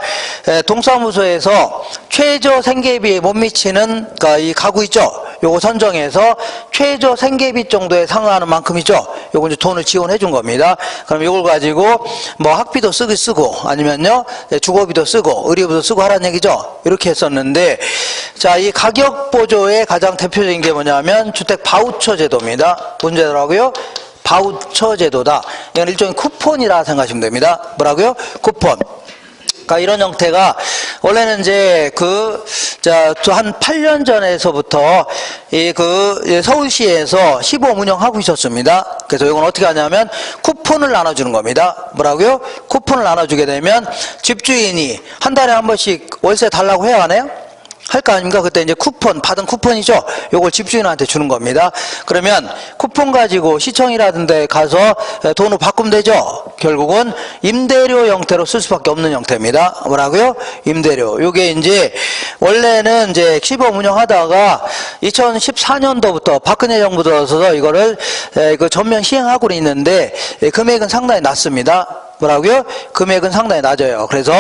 동사무소에서 최저 생계비에 못 미치는 그러니까 이 가구 있죠. 요거 선정해서 최저 생계비 정도에 상응하는 만큼이죠. 요거 이제 돈을 지원해 준 겁니다. 그럼 요걸 가지고 뭐 학비도 쓰고 아니면요 주거비도 쓰고 의료비도 쓰고 하라는 얘기죠. 이렇게 했었는데, 자, 이 가격 보조의 가장 대표적인 게 뭐냐면 주택 바우처 제도입니다. 뭔 제도라고요? 바우처 제도다. 이건 일종의 쿠폰이라 생각하시면 됩니다. 뭐라고요? 쿠폰. 그러니까 이런 형태가 원래는 이제 한 8년 전에서부터 서울시에서 시범 운영하고 있었습니다. 그래서 이건 어떻게 하냐면 쿠폰을 나눠주는 겁니다. 뭐라고요? 쿠폰을 나눠주게 되면 집주인이 한 달에 한 번씩 월세 달라고 해야 하나요? 할 거 아닙니까? 그때 이제 쿠폰, 받은 쿠폰이죠? 요걸 집주인한테 주는 겁니다. 그러면 쿠폰 가지고 시청이라든지 가서 돈을 바꾸면 되죠? 결국은 임대료 형태로 쓸 수밖에 없는 형태입니다. 뭐라고요? 임대료. 요게 이제, 원래는 이제 시범 운영하다가 2014년도부터 박근혜 정부 들어서 이거를 전면 시행하고 있는데, 금액은 상당히 낮습니다. 뭐라고요? 금액은 상당히 낮아요. 그래서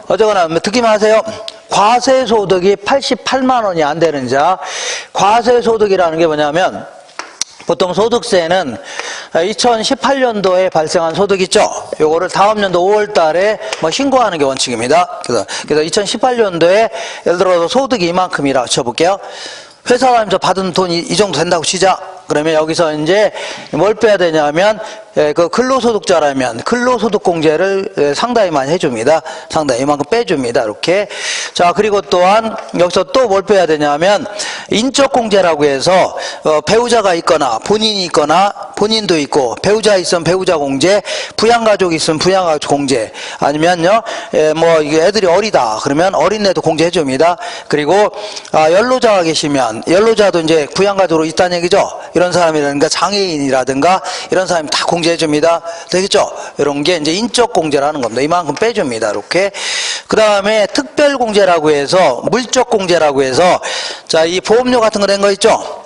어쩌거나 듣기만 하세요. 과세소득이 88만 원이 안 되는 자, 과세소득이라는 게 뭐냐면 보통 소득세는 2018년도에 발생한 소득 있죠? 요거를 다음 연도 5월 달에 신고하는 게 원칙입니다. 그래서 2018년도에 예를 들어서 소득이 이만큼이라 쳐볼게요. 회사 다니면서 받은 돈이 이 정도 된다고 치자. 그러면 여기서 이제 뭘 빼야 되냐면 그 근로소득자라면 근로소득공제를 상당히 많이 해줍니다. 상당히 이만큼 빼줍니다. 이렇게. 자, 그리고 또한 여기서 또 뭘 빼야 되냐면 인적공제라고 해서 배우자가 있거나 본인이 있거나 본인도 있고 배우자 있으면 배우자 공제, 부양가족이 있으면 부양가족 공제, 아니면요 뭐 이게 애들이 어리다 그러면 어린애도 공제해 줍니다. 그리고 연로자가 계시면 연로자도 이제 부양가족으로 있다는 얘기죠. 이런 사람이라든가 장애인이라든가 이런 사람이 다 공제해 줍니다. 되겠죠? 이런 게 이제 인적 공제라는 겁니다. 이만큼 빼줍니다. 이렇게. 그 다음에 특별 공제라고 해서 물적 공제라고 해서 자, 이 보험료 같은 거 낸 거 있죠?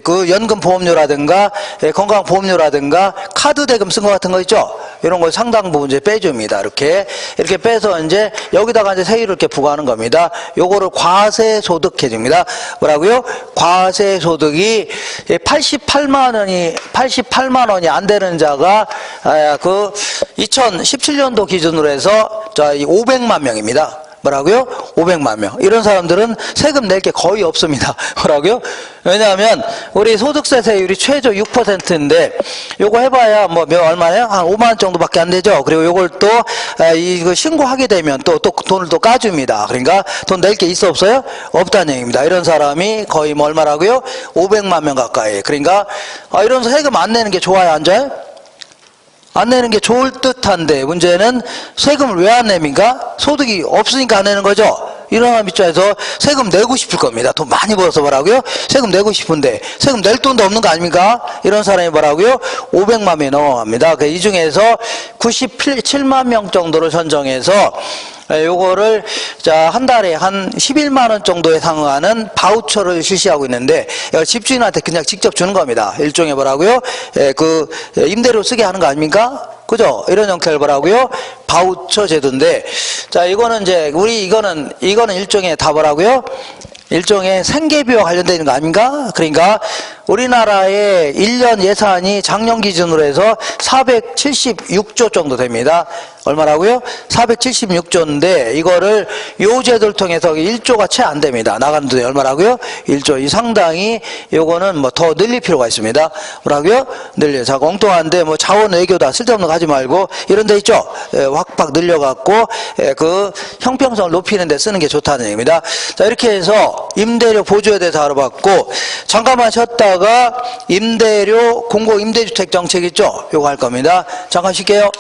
그 연금 보험료라든가 건강 보험료라든가 카드 대금 쓴 거 같은 거 있죠? 이런 걸 상당 부분 이제 빼줍니다. 이렇게 빼서 이제 여기다가 이제 세율을 이렇게 부과하는 겁니다. 요거를 과세소득 해줍니다. 뭐라고요? 과세소득이 88만 원이 안 되는 자가 그 2017년도 기준으로 해서 자, 500만 명입니다. 뭐라고요? 500만 명. 이런 사람들은 세금 낼 게 거의 없습니다. 뭐라고요? 왜냐하면 우리 소득세 세율이 최저 6%인데 요거 해봐야 뭐 얼마예요? 한 5만 원 정도밖에 안 되죠. 그리고 요걸 또 이거 신고하게 되면 또 돈을 또 까줍니다. 그러니까 돈 낼 게 있어 없어요? 없다는 얘기입니다. 이런 사람이 거의 뭐 얼마라고요? 500만 명 가까이. 그러니까 이런 세금 안 내는 게 좋아요, 안 좋아요? 안 내는 게 좋을 듯한데 문제는 세금을 왜 안 냅니까? 소득이 없으니까 안 내는 거죠. 이런 사람 입장에서 세금 내고 싶을 겁니다. 돈 많이 벌어서 뭐라고요? 세금 내고 싶은데 세금 낼 돈도 없는 거 아닙니까? 이런 사람이 뭐라고요? 500만 명이 넘어갑니다. 이 중에서 97만 명 정도를 선정해서 요거를 자 한 달에 한 11만 원 정도에 상응하는 바우처를 실시하고 있는데 집주인한테 그냥 직접 주는 겁니다. 일종의 뭐라고요? 그 임대료 쓰게 하는 거 아닙니까? 그죠? 이런 형태를 뭐라고요? 바우처 제도인데 자 이거는 이제 우리 이거는 일종의 다 뭐라고요? 일종의 생계비와 관련되는 거 아닌가? 그러니까 우리나라의 1년 예산이 작년 기준으로 해서 476조 정도 됩니다. 얼마라고요? 476조인데 이거를 요 제도를 통해서 1조가 채 안 됩니다. 나가는 돈이 얼마라고요? 1조. 이 상당히 요거는 뭐 더 늘릴 필요가 있습니다. 뭐라고요? 늘려. 자, 엉뚱한데 뭐 자원 외교다 쓸데없는 거 하지 말고 이런 데 있죠? 확팍 늘려갖고 그 형평성을 높이는 데 쓰는 게 좋다는 얘기입니다. 자, 이렇게 해서 임대료 보조에 대해서 알아봤고 잠깐만 쉬었다가 임대료 공공임대주택 정책 있죠? 요거 할 겁니다. 잠깐 쉴게요.